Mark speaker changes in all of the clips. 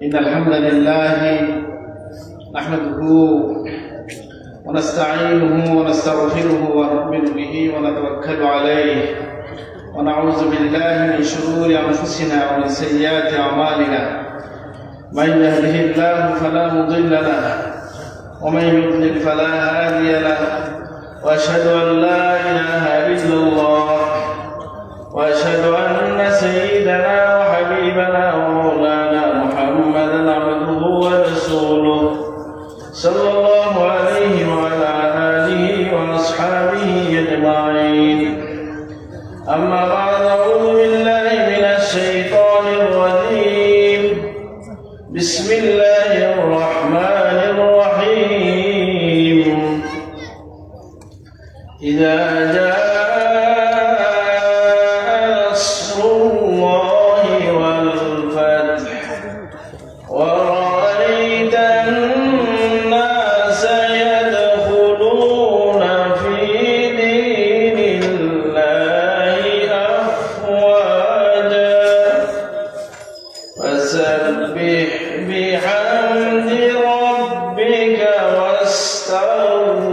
Speaker 1: إن الحمد لله نحمده ونستعينه ونستغفره ونؤمن به ونتوكل عليه ونعوذ بالله من شرور أنفسنا ومن سيئات أعمالنا من يهده الله فلا مضل له ومن يضلل فلا هادي له وأشهد أن لا إله إلا الله وأشهد أن سيدنا وحبيبنا ومولانا محمدا عبده ورسوله صلى الله عليه وعلى آله وأصحابه أجمعين. أما بعد، أعوذ بالله من الشيطان الرجيم. بسم الله الرحمن الرحيم. إذا جاء ورأيت الناس يدخلون في دين الله أفواجا فسبح بحمد ربك واستغفره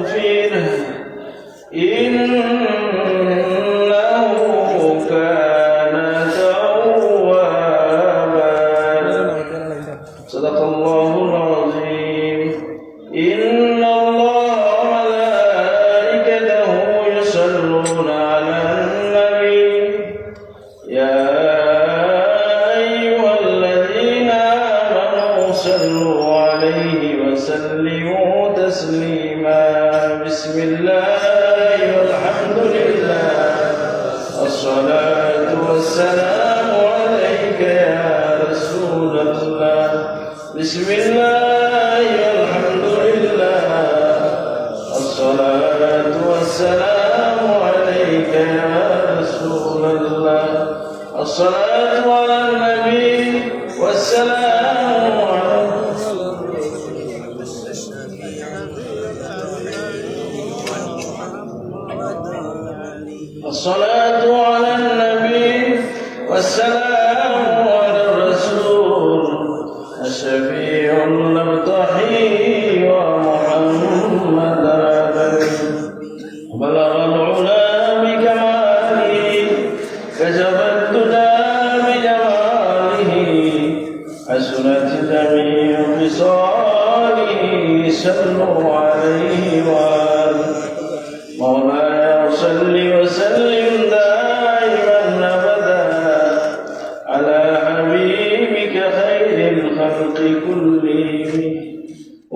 Speaker 1: إنه كان توابا. صدق الله العظيم. إن الله وملائكته يصلون على النبي يا أيها الذين آمنوا صلوا عليه وسلموا تسليما. بسم الله والحمد لله والصلاة والسلام عليك يا رسول الله. بسم الله والحمد لله والصلاة والسلام عليك يا رسول الله. الصلاة على النبي والسلام على الصلاة على النبي والسلام على الرسول الشفيع المرتحي ومحمد بلغ العلا بكماله كشف الدجى بجماله حسنت جميع خصاله صلوا عليه وآله. مولاي صل وسلم دائما أبدا على حبيبك خير الخلق كلهم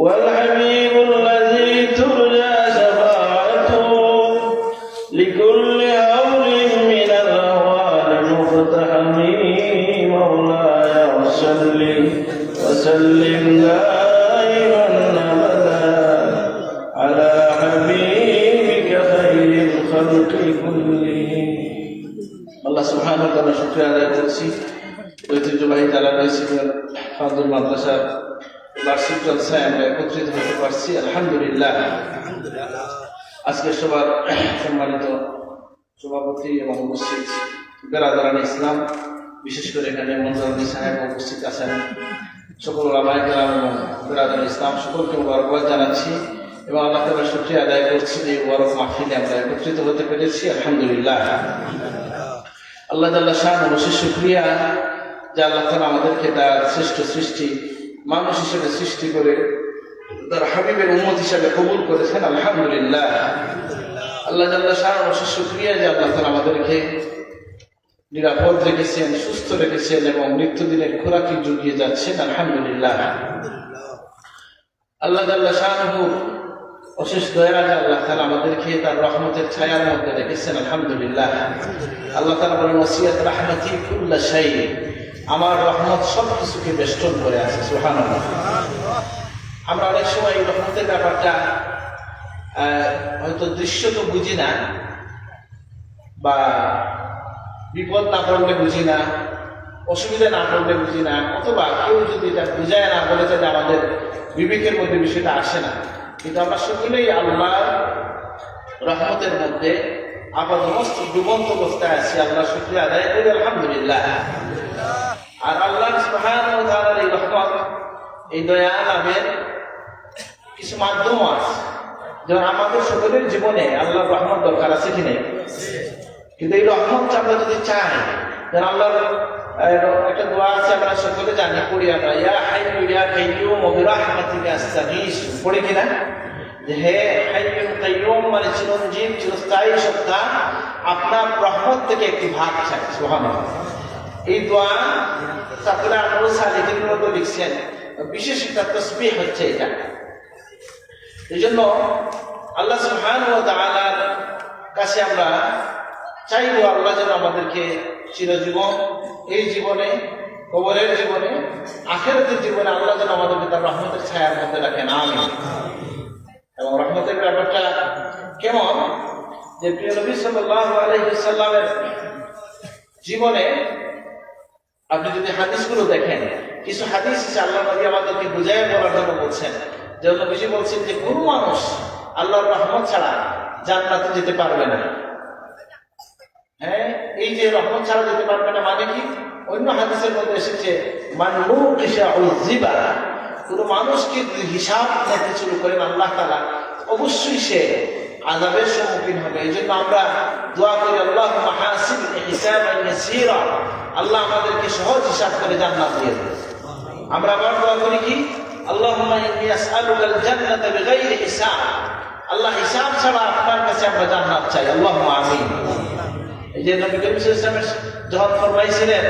Speaker 1: والحبيب الذي ترجى شفاعته لكل أمر من الأهوال مقتحم. مولاي صل وسلم دائما أبدا على حبيبك خير الخلق كلهم. আল্লাহ সুবহানাহু ওয়া তাআলা শুকরিয়া আদায় করছি ঐতিহ্যবাহী জালালাবাদ ফাদুল মাদ্রাসার বার্ষিক জলসায় আমরা একত্রিত হতে পারছি, আলহামদুলিল্লাহ। আজকে সবার সম্মানিত সভাপতি এবং উপস্থিত বেরাদারান ইসলাম, বিশেষ করে এখানে মঞ্জুরুল সাহেব উপস্থিত আছেন, সকল ওলামায়ে কেরাম এবং বেরাদারান ইসলাম সকলকে মুবারকবাদ জানাচ্ছি এবং আল্লাহ তাআলার শুকরিয়া আদায় করছি যে মুবারক মাহফিলে আমরা একত্রিত হতে পেরেছি, আলহামদুলিল্লাহ। আল্লাহ তাআলা শান অশেষ শুকরিয়া যে আল্লাহ তাআলা আমাদেরকে তার শ্রেষ্ঠ সৃষ্টি মানুষ হিসেবে সৃষ্টি করে তার হাবিবের উম্মত হিসেবে কবুল করেছেন, আলহামদুলিল্লাহ। আল্লাহ তাআলা শান অশেষ শুকরিয়া যে আল্লাহ তাআলা আমাদেরকে নিরাপদ রেখেছেন, সুস্থ রেখেছেন এবং নিত্যদিনের খোরাকি জুগিয়ে যাচ্ছেন, আলহামদুলিল্লাহ। আল্লাহ তাআলা শানহু অশেষ দয়া যে আল্লাহ তাআলা আমাদেরকে তার রহমতের ছায়ার মধ্যে রেখেছেন, আলহামদুলিল্লাহ। আল্লাহ তাআলা বলেন ওয়াসিয়াত রাহমাতি কুল্লা শাই, আমার রহমত সব কিছুকে বেষ্টন করে আছে, সুবহানাল্লাহ। আমরা অনেক সময় এই রহমতের ব্যাপারটা হয়তো দৃশ্য তো বুঝি না, বা বিপদ না পড়লে বুঝি না, অসুবিধা না পড়লে বুঝি না, অথবা কেউ যদি এটা বুঝায় না বলে তাহলে আমাদের বিবেকের মধ্যে বিষয়টা আসে না। কিন্তু আমরা সকলেই আল্লাহর রহমতের মধ্যে আপাতমস্ত ডুবন্ত অবস্থায় আছি, আল্লাহ শুকরিয়া আদায় করি, আলহামদুলিল্লাহ। আর আল্লাহ সুবহানাহু ওয়া তাআলার এই রহমত এই দয়া লাভের কিছু মাধ্যমও আছে। যেমন আমাদের সকলের জীবনে আল্লাহর রহমত দরকার আছে কি নেই? কিন্তু এই রহমত আমরা যদি চাই, যেন আল্লাহর একটা দোয়া আছে, আমরা সকলে জানি, পড়ি আমরা, ইয়া হাইয়্যু ইয়া কাইয়্যুম বিরাহমাতিকা আস্তাগীস, পড়ি কিনা? যে হে হাইয়্যুন কাইয়্যুম, মানে চিরঞ্জীব চিরস্থায়ী সত্তা, আপনার রহমত থেকে একটি ভাগ চাই। সুবহানাল্লাহ। এই দোয়া ছাত্ররা আমল সালিহিনের মধ্যে লিখছেন, বিশেষ একটা তাসবিহ হচ্ছে এটা। এই জন্য আল্লাহ সুবহানাহু ওয়া তাআলার কাছে আমরা চাইবো আল্লাহ যেন আমাদেরকে চিরজীবন, এই জীবনে, কবরের জীবনে, আখিরাতের জীবনে আল্লাহ যেন আমাদেরকে তার রহমতের ছায়ার মধ্যে রাখেন, আমিন। এবং রহমতের ব্যাপারটা কেমন, যে প্রিয় নবী সাল্লাল্লাহু আলাইহি ওয়াসাল্লামের জীবনে আপনি যদি হাদিসগুলো দেখেন, কিছু হাদিস আল্লাহ নবী আমাদেরকে বুঝাইয়া বলার জন্য বলছেন। যে নবীজি বলছেন যে কোন মানুষ আল্লাহর রহমত ছাড়া জান্নাতে যেতে পারবে না। হ্যাঁ, এই যে রহমত ছাড়া যেতে পারবে না মানে কি? অন্য হাদিসের মধ্যে এসেছে মান নুকিশা উযিবা, কোন মানুষকে হিসাব করতে শুরু করেন আল্লাহ তাআলা, অবশ্যই সে আযাবের সম্মুখীন হবে। এই জন্য আমরা দোয়া করি, আল্লাহুম্মা হাসিবনি হিসাবান ইয়াসীরা, আল্লাহ আমাদেরকে সহজ হিসাব করে জান্নাত দিয়ে দেন। আমরা আবার দোয়া করি কি, আল্লাহুম্মা ইন্নী আসআলুকাল জান্নাতা বিগাইরি হিসাব, আল্লাহ হিসাব ছাড়া আপনার কাছে আমরা জান্নাত চাই, আল্লাহুম্মা আমিন। এই যে নবী করিম সাল্লাল্লাহু আলাইহি ওয়াসাল্লাম যখন ফরমাইছিলেন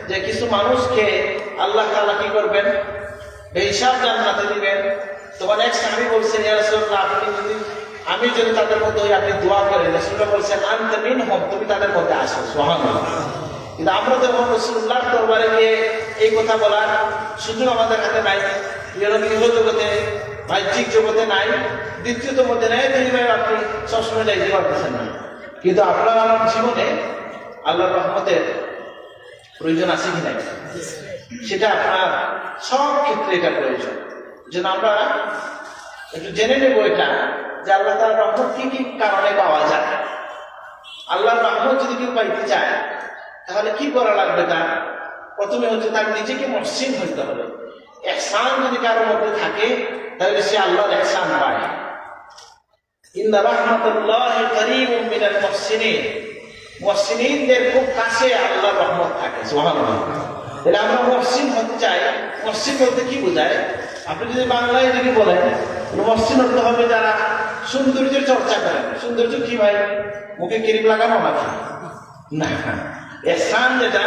Speaker 1: যে কিছু মানুষকে আল্লাহ তাআলা কি করবেন, বেহিসাব জান্নাতে দিবেন, তখন এক সাহাবী বলছেন, ইয়া রাসূলুল্লাহ, আমি যদি তাদের মধ্যে হই, আপনি দোয়া করেন। রাসূলুল্লাহ বলছেন, আনতা মিনহুম, তুমি তাদের মধ্যে আসো। সুবহানাল্লাহ। কিন্তু আমরা যখন রাসূলুল্লাহর দরবারে গিয়ে এই কথা বলার সুযোগ আমাদের হাতে নাই, ইহ জগতে, বাহ্যিক জগতে নাই, দ্বিতীয়ত মধ্যে নাই, আপনি সবসময় যাইতে পারতেছেন না। কিন্তু আপনার আমার জীবনে আল্লাহর রহমতের প্রয়োজন আছে কি নাই, সেটা আপনার সব ক্ষেত্রে এটা প্রয়োজন। যেন আমরা একটু জেনে নেব এটা, যে আল্লাহ তাআলার রহমত কি কি কারণে পাওয়া যায়। আল্লাহর রহমত যদি কেউ পাইতে চায়, তাহলে কি করা লাগবে? তার প্রথমে হচ্ছে তার নিজেকে মুহসিন হইতে হবে। ইহসান যদি কারোর মধ্যে থাকে, তাহলে সে আল্লাহর ইহসান পায়। ইন্না রাহমাতুল্লাহি করিবুম মিনাল মুহসিনিন, মুহসিনদের খুব কাছে আল্লাহর রহমত থাকে। সুবহানাল্লাহ। তাহলে আমরা মুহসিন হতে চাই। মুহসিন বলতে কি বোঝায়? আপনি যদি বাংলায় যদি বলেন, মুহসিন হতে হবে যারা সৌন্দর্যের চর্চা করেন। সৌন্দর্য কি ভাই? মুখে ক্রিম লাগানো নাকি? না, ইহসান যেটা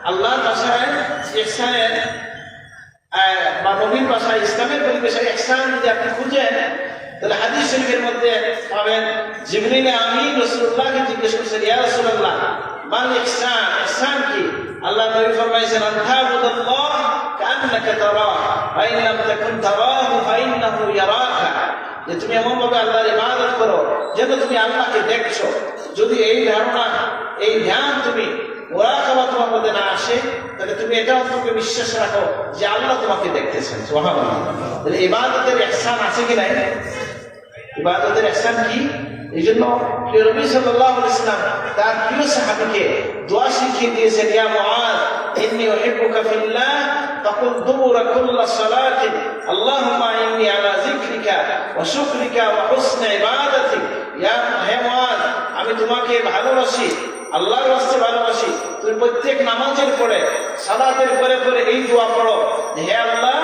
Speaker 1: আল্লাহর ভাষায়, ইহসানের বা নবীর ভাষায়, ইসলামের পরিবেশে ইহসান যদি আপনি খুঁজেন, তাহলে হাদিস শরীফের মধ্যে পাবেন, জিবরিল আমিন রাসূলুল্লাহকে জিজ্ঞেস করছেন, ইয়া রাসূলুল্লাহ মাল ইহসান, ইহসান কি? আল্লাহ নবী ফরমাইছেন, আনতাবুদাল্লাহ কাআন্নাকা তারাহু ওয়া ইন লাম তাকুন তারাহু ফাইন্নাহু ইয়ারাকা, যে তুমি এমন ভাবে আল্লাহর ইবাদত করো যেন তুমি আল্লাহকে দেখছো। যদি এই ধারণা, এই ধ্যান তুমি মুরাকাবা তোমার মধ্যে না আসে, তাহলে তুমি এটা অন্তকে বিশ্বাস রাখো যে আল্লাহ তোমাকে দেখতেছেন। সুবহানাল্লাহ। তাহলে ইবাদতের ইহসান আছে কি নাই? ইবাদতের ইহসান কি? এই জন্য প্রিয় নবী সাল্লাল্লাহু আলাইহি ওয়াসাল্লাম তার প্রিয় সাহাবীকে দোয়া শিখিয়ে দিয়েছেন, ইয়া মুআয ইন্নী উহিব্বুকা ফিল্লাহ ফাকুল দুবুরা কুল্লি সালাতিন আল্লাহুম্মা ইন্নী আলা যিকরিকা ওয়া শুকরিকা ওয়া হুসনি ইবাদাতিক। ইয়া হে মুআয, আমি তোমাকে ভালোবাসি, আল্লাহর ওয়াস্তে ভালোবাসি। তুমি প্রত্যেক নামাজের পরে, সালাতের পরে পরে এই দোয়া পড়ো, হে আল্লাহ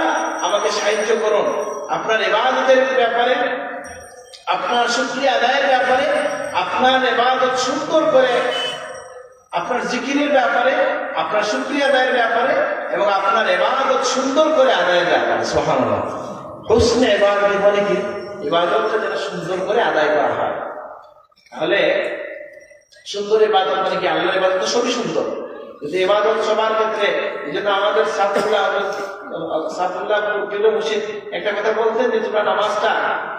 Speaker 1: আমাকে সাহায্য করুন আপনার ইবাদতের ব্যাপারে, আপনার শুকরিয়া আদায়ের ব্যাপারে, আপনার ইবাদত সুন্দর করে, আপনার জিকিরের ব্যাপারে, আপনার শুকরিয়া আদায়ের ব্যাপারে, এবং আপনার ইবাদত সুন্দর করে আদায়ের ব্যাপারে। সুবহানাল্লাহ। হুসনে ইবাদত মানে কি? ইবাদতটা যেন সুন্দর করে আদায় করা হয়। তাহলে সুন্দর ইবাদত মানে কি? আল্লাহর ইবাদত তো সবই সুন্দর, কিন্তু ইবাদত সবার ক্ষেত্রে। এই জন্য আমাদের সাফুল্লাহ মুর্শিদ একটা কথা বলতেন যে তোমরা নামাজটা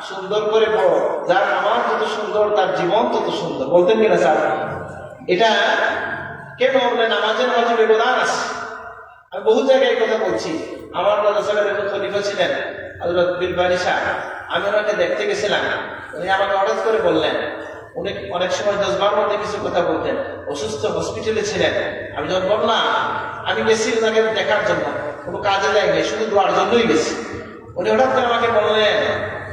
Speaker 1: সুন্দর করে পড়ো, যার নামাজ যত সুন্দর তার জীবন তত সুন্দর। বলতেন কিনা স্যার? এটা কেন বললে? নামাজের মাঝে ব্যবধান আছে। আমি বহু জায়গায় এই কথা বলছি। আমার মাদ্রাসার একজন খলিফা ছিলেন হযরত বীর বারী শাহ, আমি ওনাকে দেখতে গেছিলাম। উনি আমাকে হঠাৎ করে বললেন, উনি অনেক সময় জজবার মধ্যে কিছু কথা বলতেন, অসুস্থ হসপিটালে ছিলেন। আমি যখন বললাম, আমি গেছি ওনাকে দেখার জন্য, কোনো কাজে দেয়নি, শুধু দোয়ার জন্যই গেছে। উনি হঠাৎ করে আমাকে বললেন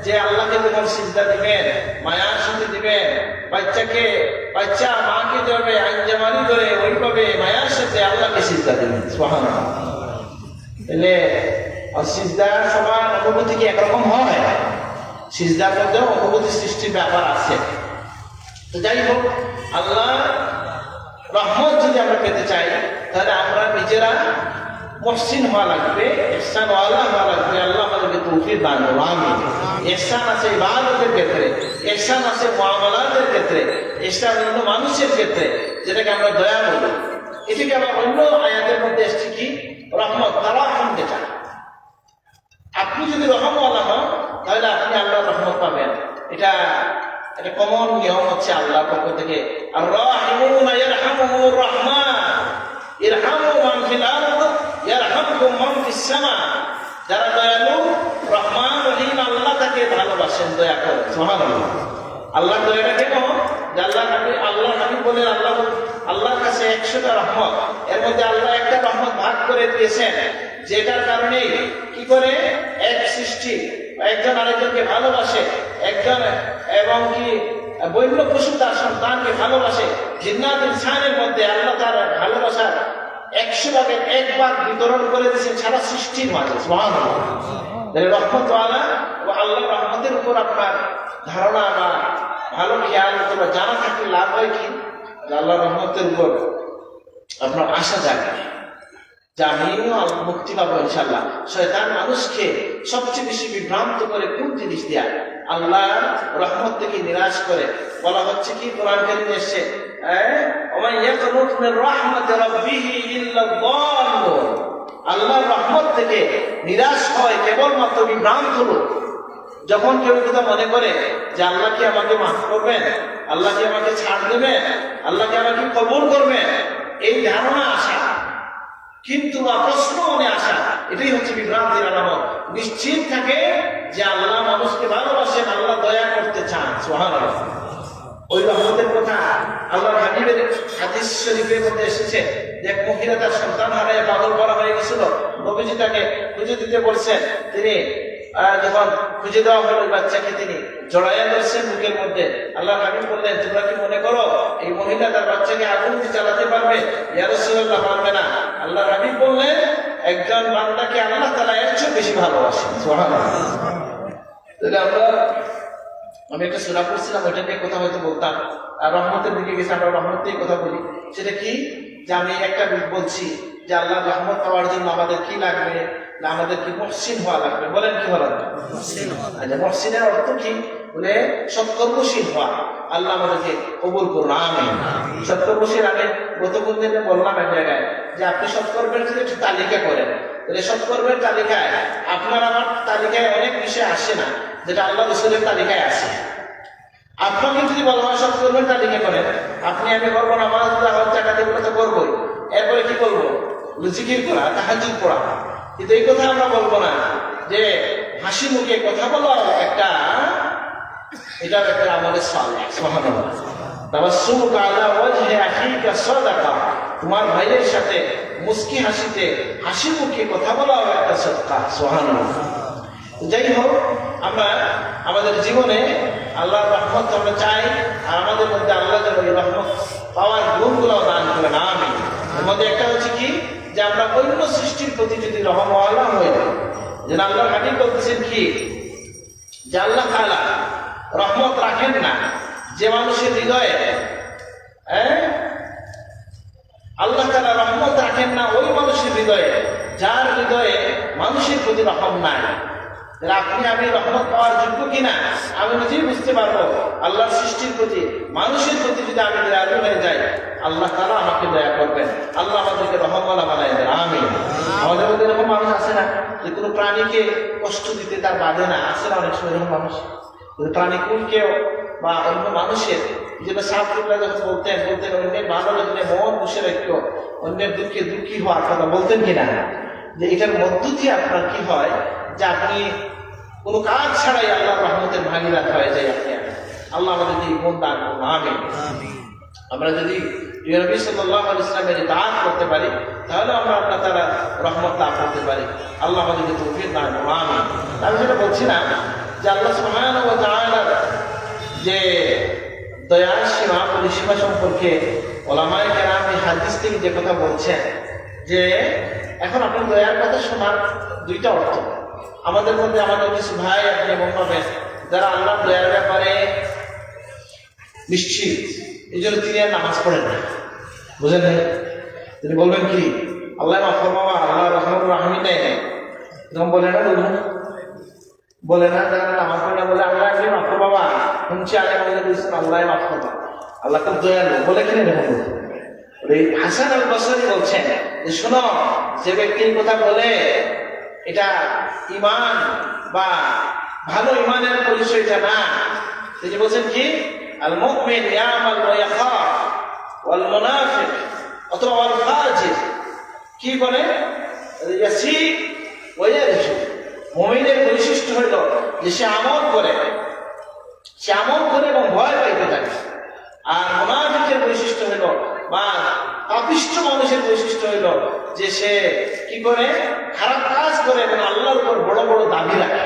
Speaker 1: যে আল্লাহকে যখন সিজদা দিবেন, মায়ার সাথে দিবেন, বাচ্চা মাকে যাবে আঞ্জামানি ধরে ওইভাবে মায়ার সাথে আল্লাহকে সিজদা দিবেন। সুবহানাল্লাহ। তাহলে সিজদার সবার অনুভূতি কি একরকম হয়? সিজদার মধ্যেও অনুভূতি সৃষ্টির ব্যাপার আছে। তো যাই হোক, আল্লাহ রহমত যদি আমরা পেতে চাই তাহলে আমরা নিজেরা মুহসিন হওয়া লাগবে, ইহসানওয়ালা হওয়া লাগবে। আল্লাহ আমাদেরকে তৌফিক দান করুন, আমিন। ইহসান আছে ইবাদতের ক্ষেত্রে, ইহসান আছে মুআমালাতের ক্ষেত্রে, ইহসান অন্য মানুষের ক্ষেত্রে, যেটাকে আমরা দয়া বলি। এটাকে আবার অন্য আয়াতের মধ্যে এসেছে কি রহমত, তারাহম যেটা। আপনি যদি রহমওয়ালা হন তাহলে আপনি আল্লাহর রহমত পাবেন। এটা কমন নিয়ম হচ্ছে আল্লাহর পক্ষ থেকে, আর রাহিমুনা ইয়ারহামুহুর রহমান, ইরহামু মান ফিল আরদ ইয়ারহামকুম মান ফিস সামা। যারা দয়ালু, রহমান রহিম, আল্লাহ তাকে ভালোবাসেন, দয়া করেন। সুবহানাল্লাহ। আল্লাহর দয়াটা কেন? যে আল্লাহ হাবিব বলেন আল্লাহর কাছে 100টা রহমত, এর মধ্যে আল্লাহ একটা রহমত ভাগ করে দিয়েছেন, যেটার কারণে কি করে এক সৃষ্টি একজন আরেকজনকে ভালোবাসে, একজন এবং কি বন্য পশু তার সন্তানকে ভালোবাসে। জিন্নাত ইনসানের মধ্যে আল্লাহ তার ভালোবাসার 100 ভাগের 1 ভাগ বিতরণ করে দিয়েছেন সারা সৃষ্টির মাঝে। সুবহানাল্লাহ। রহমতওয়ালা ও আল্লাহর রহমতের উপর আপনার ধারণা বা ভালো খেয়াল অথবা জানা থাকলে লাভ হয় কি, আল্লাহর রহমতের উপর আপনার আশা জাগে যে আমিও মুক্তি পাবো ইনশাআল্লাহ। শয়তান মানুষকে সবচেয়ে বেশি বিভ্রান্ত করে কোন জিনিস দিয়া? আল্লাহর রহমত থেকে নিরাশ করে। বলা হচ্ছে কি কোরআন কারীমে এসেছে, ওয়া ইয়াকনুত মির রাহমাতি রাব্বিহি ইল্লা যাল্লুন। আল্লাহর রহমত থেকে নিরাশ হয় কেবলমাত্র বিভ্রান্ত লোক। যখন কেউ কথা মনে করে যে আল্লাহ কি আমাকে মাফ করবেন, আল্লাহ কি আমাকে ছাড় দেবেন, আল্লাহ কি আমাকে কবুল করবেন, এই ধারণা আসা কিন্তু বা প্রশ্ন মনে আসা, এটাই হচ্ছে বিভ্রান্তির আলামত। নিশ্চিত থাকে যে আল্লাহ মানুষকে ভালোবাসেন, আল্লাহ দয়া করতে চান। সুবহানাল্লাহ। ওই রহমতের কথা আল্লাহর হাবিবের হাদিস শরীফের মধ্যে এসেছে, যে এক মহিলা তার সন্তান হারায় পাগল করা হয়ে গেছিল, নবীজি তাকে খুঁজে দিতে বলছেন। তিনি যখন খুঁজে দেওয়া হলো বাচ্চাকে, তিনি জড়াইয়া ধরছেন বুকের মধ্যে। আল্লাহর হাবিব বললেন, তোমরা কি মনে করো এই মহিলা তার বাচ্চাকে আগুন দিয়ে চালাতে পারবে? ইয়া রাসূলুল্লাহ, পারবে না। আল্লাহর হাবিব বললেন, একজন বান্দাকে আল্লাহ তাআলা এর চেয়ে বেশি ভালোবাসেন। সুবহানাল্লাহ। তাহলে আমি একটা সূরা পড়ছিলাম, ওইটা নিয়ে কথা হয়তো বলতাম, আর রহমতের দিকে গেছে, আমরা রহমত নিয়ে কথা বলি। সেটা কি, যে আমি একটা বলছি যে আল্লাহর রহমত পাওয়ার জন্য আমাদের কি লাগবে, না আমাদের কি মুহসিন হওয়া লাগবে। বলেন কি হওয়া লাগবে? আচ্ছা, মুহসিনের অর্থ কি? বলে সৎকর্মশীল হওয়া। আল্লাহ আমাদেরকে কবুল করুন, আমিন। সৎকর্মশীল আমি গত কোন দিনে বললাম এক জায়গায় যে আপনি সৎকর্মের যদি একটু তালিকা করেন, তাহলে সৎকর্মের তালিকায় আপনার আমার তালিকায় অনেক বিষয় আসে না, যেটা আল্লাহ রাসূলের তালিকায় আসে। আপনাকে যদি বলা হয় সৎকর্মের তালিকা করেন, আপনি আমি করবো না, আমার টাকা দিয়ে তো করবোই, এরপরে কি করবো? জিকির করা, তাহাজ্জুদ পড়া। কিন্তু এই কথা আমরা বলবো না যে হাসি মুখে কথা বলা একটা, এটা একটা আমাদের সালেহ। সুবহানাল্লাহ। তাবাসসুমুকা আলা ওয়াজহি আখিকা সাদাকা, তোমার ভাইয়ের সাথে মুস্কি হাসিতে হাসি মুখে কথা বলা একটা সাদকা। সুবহানাল্লাহ। যাই হোক, আমরা আমাদের জীবনে আল্লাহর রহমত আমরা চাই, আর আমাদের মধ্যে আল্লাহ যেন এই রহমত পাওয়ার গুণগুলো দান করেন, আমিন। এর মধ্যে একটা হচ্ছে কি, যে আমরা অন্য সৃষ্টির প্রতি যদি রহমওয়ালা হয়ে যাই। যেন আল্লাহর হাবিব বলতেছেন কি, যে আল্লাহ তাআলা রহমত রাখেন না যে মানুষের হৃদয়ে, আল্লাহ তাআলা রহমত রাখেন না ওই মানুষের হৃদয়ে যার হৃদয়ে মানুষের প্রতি রহম নাই। আপনি আমি রহমত পাওয়ার যোগ্য কিনা আমি নিজেই বুঝতে পারবো। আল্লাহর সৃষ্টির প্রতি, মানুষের প্রতি যদি আমি দয়ালু হয়ে যাই, আল্লাহ তাআলা আমাকে দয়া করবেন, আল্লাহ আমাদেরকে রহমওয়ালা বানায় দেন, আমিন। আমাদের মধ্যে এরকম মানুষ আছে না, যে কোনো প্রাণীকে কষ্ট দিতে তার বাধে না? আছে না অনেক সময় এরকম মানুষ, প্রাণীকুলকেও বা অন্য মানুষের, যেটা সাহাবীরা যখন বলতেন অন্যের ভালো লাগলে মন বসে রাখতো, অন্যের দুঃখে দুঃখী হওয়ার কথা বলতেন কিনা? যে এটার মধ্য দিয়ে আপনার কি হয়, যে আপনি কোনো কাজ ছাড়াই আল্লাহর রহমতের ভাগীদার হয়ে যায়। আপনি আল্লাহ আমাদেরকে এই গুণ দান করুন, আমিন। আমরা যদি প্রিয় নবী সাল্লাল্লাহু আলাইহি ওয়াসাল্লামের ইতাআত করতে পারি তাহলে আমরা আল্লাহ তাআলার রহমত লাভ করতে পারি। আল্লাহ আমাদেরকে তৌফিক দান করুন, আমিন। আমি যেটা বলছিলাম যে আল্লাহ সুবহানাহু ওয়া তাআলার যে দয়ার সীমা পরিসীমা সম্পর্কে ওলামায়ে কেরাম এই হাদিস থেকে যে কথা বলছেন যে এখন আপনার দয়ার কথা শোনার দুইটা অর্থ। আমাদের মধ্যে আমাদের কিছু ভাই আপনি এমন পাবেন যারা আল্লাহর দয়ার ব্যাপারে নিশ্চিত, এই জন্য তিনি আর নামাজ পড়েন না, বুঝেন নাই? তিনি বলবেন কি আল্লাহ মাফ করবো, আল্লাহ রহমান রাহমিন নেই, এরকম বলে না, বলে না, যারা নামাজ পড়ে না বলে আল্লাহ আপনি মাফ করবো, বাবা শুনছি আগে আমাদের বলছেন আল্লাহ মাফ করবো, আল্লাহ খুব দয়ালু, বলে কিনা এরকম। হাসান আল বসরি বলছেন যে শোনো, যে ব্যক্তি কথা বলে এটা ঈমান বা ভালো ঈমানের পরিচয় এটা না। তিনি বলছেন কি আল মুমিন ইয়ামাল ওয়া ইয়াখাফ ওয়াল মুনাফিক অথবা ওয়াল ফাজির কি বলে ইয়াসি ওয়া ইয়ারজু। মুমিনের বৈশিষ্ট্য হইল যে সে আমল করে এবং ভয় পাইতে থাকে। আর মুনাফিকের বৈশিষ্ট্য হইল বা পাপিষ্ঠ মানুষের বৈশিষ্ট্য হইল যে সে কি করে খারাপ কাজ করে এবং আল্লাহর উপর বড় বড় দাবি রাখে।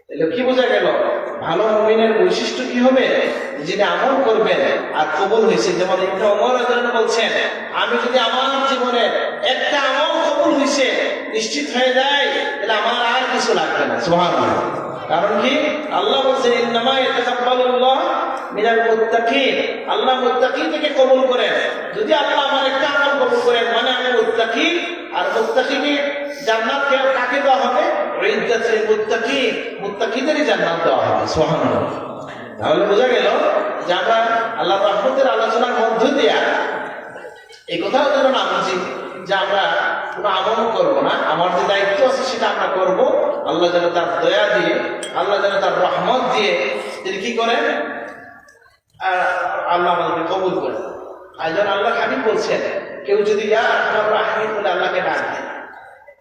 Speaker 1: তাহলে কি বোঝা গেল ভালো মুমিনের বৈশিষ্ট্য কি হবে, যিনি আমল করবেন আর কবুল হয়েছে। যেমন ইবনে ওমর রাদিয়াল্লাহু বলছেন আমি যদি আমার জীবনে একটা আমল কবুল হয়েছে নিশ্চিত হয়ে যায় তাহলে আমার আর কিছু লাগবে না। সুবহানাল্লাহ। কারণ কি আল্লাহ বলছেন ইন্নামা ইয়াতাকাব্বালুল্লাহ মিনাল মুত্তাকিন, আল্লাহ মুত্তাকিন থেকে কবুল করেন। যদি আল্লাহ আমার একটা আমল কবুল করেন মানে আমি মুত্তাকি, আর মুত্তাকিকে জান্নাত কাকে দেওয়া হবে? ইদ্দাতুল মুত্তাকিন, মুত্তাকিদেরই জান্নাত দেওয়া হবে। সুবহানাল্লাহ। তাহলে বোঝা গেল যে আমরা আল্লাহর রহমতের আলোচনার মধ্য দিয়ে এই কথাও যেন না বুঝি যে আমরা কোনো আমল করবো না, আমার যে দায়িত্ব আছে সেটা আমরা করব। আল্লাহ যেন তার দয়া দিয়ে, আল্লাহ যেন তার রহমত দিয়ে তিনি কি করেন আল্লাহ আমাদেরকে কবুল করেন। আর যেন আল্লাহ হাবিব বলছেন কেউ যদি ইয়া রাহমান রাহিম বলে আল্লাহকে ডাক দেয়,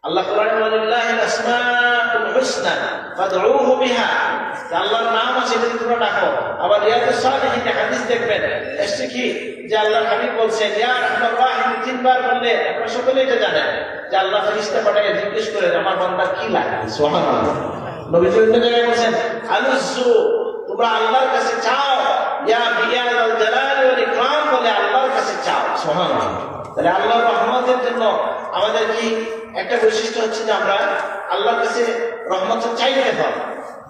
Speaker 1: আল্লাহ কোরআনে বলেন লিল্লাহিল আসমাউল হুসনা ফাদউহু বিহা, আল্লাহর নাম আছে যদি তোমরা ডাকো। আবার রিয়াদুস সালিহিন হাদিস দেখবেন এসে কি যে আল্লাহর হাবিব বলছেন ইয়া রাহমান রাহিম তিনবার বললে আপনারা সকলে এটা জানেন যে আল্লাহ ফেরেশতা পাঠিয়ে জিজ্ঞেস করে আমার বান্দার কি লাগে। সুবহানাল্লাহ। নবীজি অন্য জায়গায় বলেন আলুসু, তোমরা আল্লাহর কাছে চাও, ইয়া বিয়াল জালাল ওয়াল ইকরাম বলে আল্লাহর কাছে চাও। সুবহানাল্লাহ। তাহলে আল্লাহর রহমতের জন্য আমাদের কি একটা বৈশিষ্ট্য হচ্ছে যে আমরা আল্লাহর কাছে রহমত চাইতে হবে।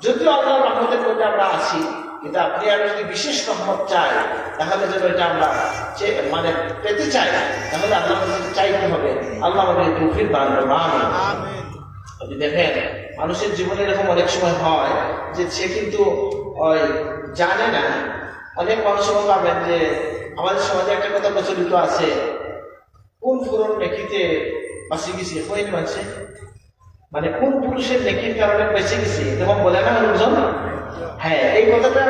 Speaker 1: যদিও আল্লাহর রহমতের মধ্যে আমরা আছি, কিন্তু আপনি আমি যদি বিশেষ রহমত চাই তাহলে যেন এটা আমরা মানে পেতে চাই তাহলে আল্লাহ চাইতে হবে। আল্লাহ আমাদের তৌফিক দান করুন, আমিন। আপনি দেখেন মানুষের জীবনে এরকম অনেক সময় হয় যে সে কিন্তু ওই জানে না। অনেক মানুষ পাবেন যে আমাদের সমাজে একটা কথা প্রচলিত আছে, কোন পুরুষ নেকিতে বাঁচে গেছে হয়নি মানছে, মানে কোন পুরুষের নেকির কারণে বেঁচে গেছে এরকম বলে না লোকজন। হ্যাঁ, এই কথাটা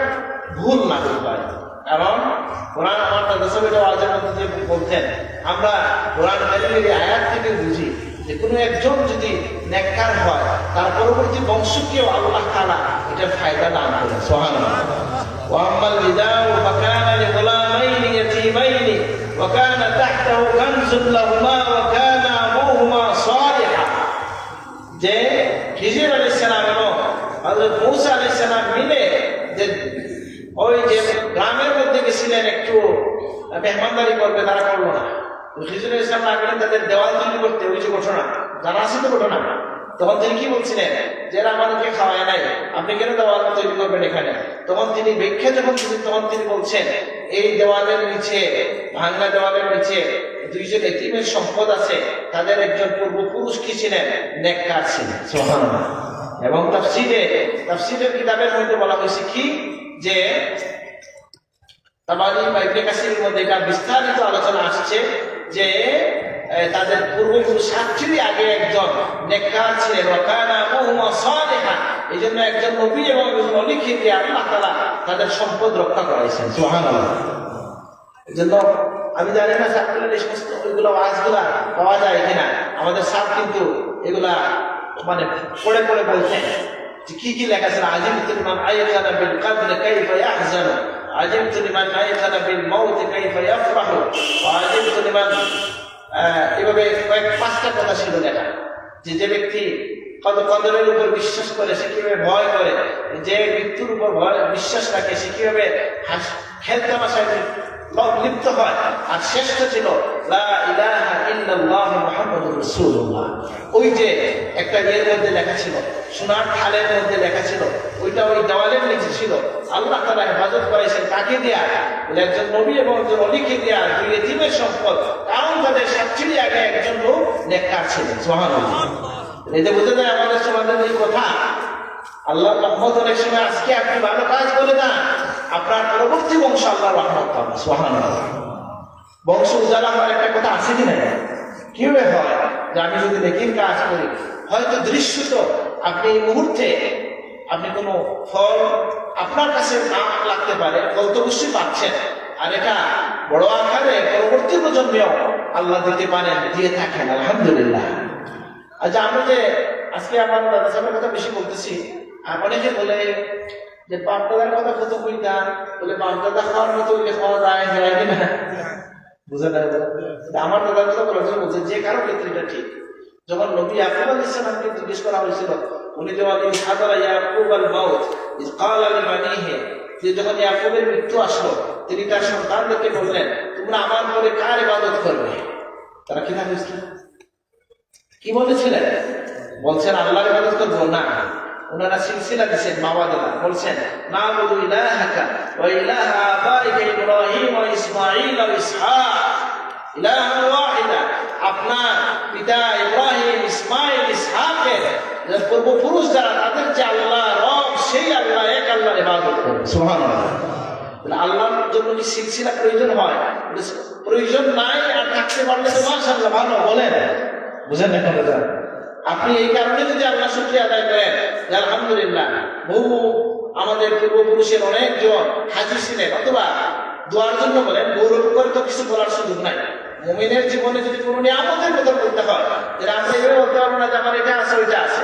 Speaker 1: ভুল না হয়, কারণ কোরআন আমার দাদা আওয়াজের মধ্যে বলতেন আমরা কোরআন কারীমের আয়াত থেকে বুঝি যে কোনো একজন যদি নেককার হয় তার পরবর্তী বংশকেও আল্লাহ তাআলা এটার ফায়দা দান করেন। সুবহানাল্লাহ। ওয়া আম্মাল বিদাউ ফাকানা লিগুলামাইনি ইয়াতীমাইনি ওয়া কানা তাহতাহু কানজুন লাহুমা ওয়া কানা আবুহুমা সালিহা। যে খিজির আলাইহিস সালাম এবং হযরত মূসা আলাইহিস সালাম মিলে যে ওই যে গ্রামের মধ্যে গেছিলেন একটু মেহমানদারি করবে, তারা করলো না। খিজির আলাইহিস সালাম লাগলেন তাদের দেওয়াল তৈরি করতে, ওই যে ঘটনা জানা আছে তো ঘটনা। তখন তিনি কি বলছিলেন যে এরা আমাদেরকে খাওয়ায় নাই, আপনি কেন দেওয়াল তৈরি করবেন এখানে? তখন তিনি ভিক্ষা যখন তখন তিনি বলছেন এই দেওয়ালের নিচে, ভাঙ্গা দেওয়ালের নিচে দুইজন এতিমের সম্পদ আছে, তাদের একজন পূর্বপুরুষ কি ছিলেন? নেককার ছিলেন। সুবহানাল্লাহ। এবং তাফসীরের কিতাবের মধ্যে বলা হয়েছে কি যে তাবারি বা ইবনে কাসিরের মধ্যে এটা বিস্তারিত আলোচনা আসছে যে তাদের পূর্বপুরুষ 60 আগে একজন নেককার ছিলেন, ওয়া কানা আবুহুমা সালিহা, এইজন্য একজন নবী এবং একজন ওলীকে দিয়ে আল্লাহ তাআলা তাদের সম্পদ রক্ষা করাইছেন। সুবহানাল্লাহ। এজন্য আমি জানি না ছাত্রদের এই সমস্ত ওইগুলো ওয়াজগুলা পাওয়া যায় কিনা। আমাদের স্যার কিন্তু এগুলা মানে পড়ে পড়ে বলছেন যে কি কি লেখা আছে। আজিবতুল মান আইয়ানা বিল কদর কাইফা ইয়াহজানু আজিবতু লিমান আইকানা বিল মাউত কাইফা ইয়াফরাহু ওয়া আজিবতু লিমান এভাবে পাঁচটা কথা ছিল লেখা যে ব্যক্তি কদরের উপর বিশ্বাস করে সে কিভাবে ভয় করে, যে মৃত্যুর উপর ভয় বিশ্বাস রাখে সে কিভাবে খেলতামাশায় লিপ্ত হয়। আর শ্রেষ্ঠ ছিল লা ইলাহা ইল্লাল্লাহ মুহাম্মাদুর রাসূলুল্লাহ। ওই যে একটা এর মধ্যে লেখা ছিল, সোনার থালের মধ্যে লেখা ছিল, ওইটা ওই দেওয়ালের নিচে ছিল। আল্লাহ তাআলা হেফাজত করেছেন কাকে দিয়া? একজন নবী এবং একজন অলিকে দিয়া, দুই এতিমের সম্পদ। কারণ তাদের সবচেয়ে আগে একজন লোক নেককার ছিলেন। সুবহানাল্লাহ। এতে বোঝা যায় আমাদের সমাজের এই কথা। আল্লাহ রহমত অনেক সময় আজকে আপনি ভালো কাজ করে না, আপনার পরবর্তী বংশ আল্লাহ রহমত পাবে। সুবহানাল্লাহ। বংশ উজালা হওয়ার একটা কথা আছে কি না? কিভাবে হয়? যে আমি যদি নেকির কাজ করি, হয়তো দৃশ্যত আপনি এই মুহূর্তে আপনি কোনো ফল আপনার কাছে না লাগতে পারে, ফল তো অবশ্যই পাচ্ছেন। আর এটা বড় আকারে পরবর্তী প্রজন্মেও আল্লাহ দিতে পারেন, দিয়ে থাকেন। আলহামদুলিল্লাহ। আচ্ছা, আমরা যে আজকে আমার দাদা সাহেবের কথা বেশি বলতেছি, আর অনেকে বলে যে বাপদাদার কথা কত কইতাম, বলে বাপদাদা খাওয়ার মতো খাওয়া যায় কিনা বুঝে না। আমার দাদার কথা বলার জন্য বলছে যে কারো ক্ষেত্রে এটা ঠিক। যখন নবী ইয়াকুব আলাইহিস সালামকে জিজ্ঞেস করা হয়েছিল, উনি যখন হাদারা ইয়াকুব আল মাউত ইয ক্বালা লিবানিহি, যে যখন ইয়াকুবের মৃত্যু আসলো তিনি তার সন্তানদেরকে বললেন তোমরা আমার পরে কার ইবাদত করবে? তারা কি না বুঝলো? কি বলেছিলেন? বলছেন আল্লাহর ইবাদত করব না। ওনারা সিলসিলা দিয়েছেন, মাওয়াদালা বলছেন নাবুদু ইলাহাকা ওয়া ইলাহা আবাইকা ইব্রাহিম ওয়া ইসমাঈল ওয়া ইসহাক ইলাহান ওয়াহিদা। আপনার পিতা ইব্রাহিম, ইসমাঈল, ইসহাকের যে পূর্বপুরুষ যারা, তাদের যে আল্লাহ রব, সেই আল্লাহ এক আল্লাহর ইবাদত করবে। সুবহানাল্লাহ। আল্লাহর জন্য কি সিলসিলা প্রয়োজন হয়? প্রয়োজন নাই, আর থাকতে পারলে তো মাশাআল্লাহ ভালো। বলেন, বুঝেন না কথা? আপনি এই কারণে যদি আল্লাহ শুকরিয়া আদায় করেন যে আলহামদুলিল্লাহ বহু আমাদের পূর্বপুরুষের অনেকজন হাজী ছিলেন, অথবা দোয়ার জন্য বলেন, গৌরব করে তো কিছু বলার সুযোগ নাই। মুমিনের জীবনে যদি কোনো নিয়ামতের কথা বলতে হয়, যেটা আমরা এভাবে বলতে পারবো না যে আমার এটা আছে ওইটা আছে।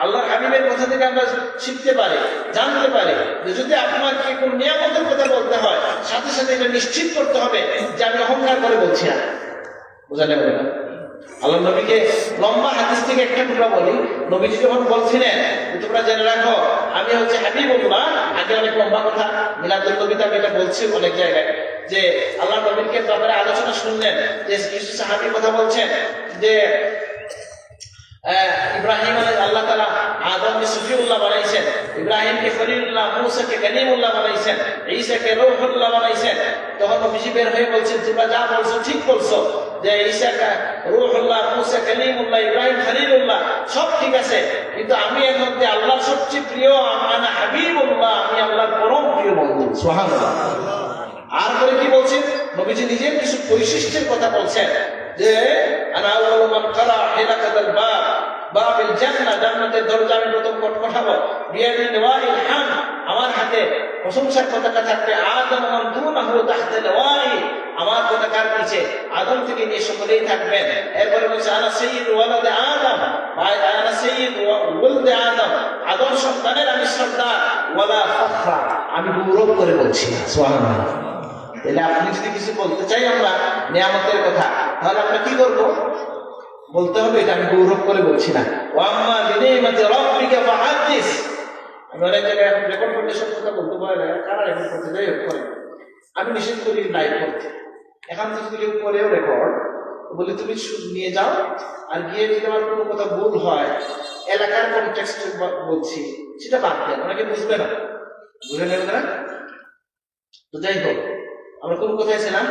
Speaker 1: আল্লাহ হাবিবের কথা থেকে আমরা শিখতে পারি, জানতে পারি যে যদি আপনাকে কোন নিয়ামতের কথা বলতে হয়, সাথে সাথে এটা নিশ্চিত করতে হবে যে আমি অহংকার করে বলছি না। বোঝালে বলে না? আল্লাহ নবীকে লম্বা হাদিস থেকে একটা টুকরা বলি। নবীজি যখন বলছিলেন তোমরা জেনে রাখো আমি হচ্ছে হাবিবুল্লাহ, আগে অনেক লম্বা কথা মিলাদুল নবীতে আমি এটা বলছি অনেক জায়গায়, যে আল্লাহ নবীকে ব্যাপারে আলোচনা শুনলেন যে কিছু সাহাবী কথা বলছেন যে ইব্রাহিম আল্লাহ তাআলা আদমকে সফিউল্লাহ বানাইছেন, ইব্রাহিমকে খলিলুল্লাহ, মূসাকে কালিমুল্লাহ বানাইছেন, ঈসাকে রূহুল্লাহ বানাইছেন। তখন নবীজি বের হয়ে বলছেন তোমরা যা বলছো ঠিক বলছো, যে ঈসাকে রূহুল্লাহ, মূসা কালিমুল্লাহ, ইব্রাহিম খলিলুল্লাহ সব ঠিক আছে, কিন্তু আমি এর মধ্যে আল্লাহর সবচেয়ে প্রিয়, আনা হাবিবুল্লাহ, আমি আল্লাহর পরম প্রিয় বন্ধু। সুবহানাল্লাহ। আর পরে কি বলছেন? নবীজি নিজের কিছু বৈশিষ্ট্যের কথা বলছেন যে আনা আউয়ালু মান কারা হিলাকাতাল বাব বাবিল জান্নাহ, জান্নাতের দরজা আমি প্রথম খটখটাবো। বিয়াদি লিওয়াইল হামদ, আমার হাতে প্রশংসার পতাকা থাকবে। আদম মান দুনাহু তাহতা লিওয়াই, আমার পতাকার নিচে আদম থেকে নিয়ে সকলেই থাকবেন। এরপরে বলছে আনা সাইয়্যিদু ওয়ালাদে আদম, আনা সাইয়্যিদু ওয়ালাদে আদম, আদম সন্তানের আমি সর্দার। ওয়ালা ফখরা, আমি গৌরব করে বলছি না। সুবহানাল্লাহ। তাহলে আপনি যদি কিছু বলতে চাই আমরা নিয়ামতের কথা, তাহলে আমরা কি করবো? বলতে হবে এটা আমি গৌরব করে বলছি না। ওয়াম্মা বিনিমাতি রাব্বিকা ফাহাদ্দিস। আমি অনেক জায়গায় এখন রেকর্ড করতে সব কথা বলতে পারে না, কারা রেকর্ড করতে যাই করে, আমি নিষেধ করি লাইভ করতে। এখন তো যদি কেউ করেও রেকর্ড, বলে তুমি নিয়ে যাও, আর গিয়ে যদি আমার কোনো কথা ভুল হয়, এলাকার কনটেক্সট বলছি, সেটা বাদ দেন, অনেকে বুঝবে না, বুঝে নেবে না। তো যাই হোক, আমরা কোন কোথায় ছিলাম?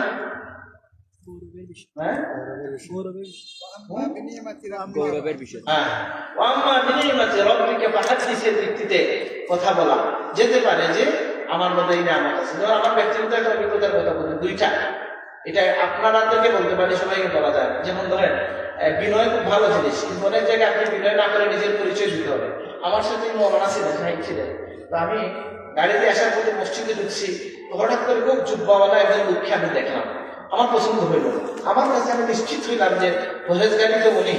Speaker 1: কথা বলা যেতে পারে যে আমার মধ্যে এই নিয়ামত আছে। যেমন আমার ব্যক্তিগত একটা অভিজ্ঞতার কথা বলি, দুইটা, এটা আপনাদেরকে বলতে পারি, সবাইকে বলা যায়। যেমন ধরেন বিনয় খুব ভালো জিনিস, কিন্তু অনেক জায়গায় আপনি বিনয় না করে নিজের পরিচয় দিতে হবে। আমার সাথে মৌলানা ছিলেন, সাহেব ছিলেন, তো আমি গাড়িতে আসার পথে মসজিদে ঢুকছি, হঠাৎ করে খুব জুব্বাওয়ালা একজন লোককে আমি দেখলাম, আমার পছন্দ হইল। আমার কাছে আমি নিশ্চিত হইলাম যে পরেশগারী তো উনি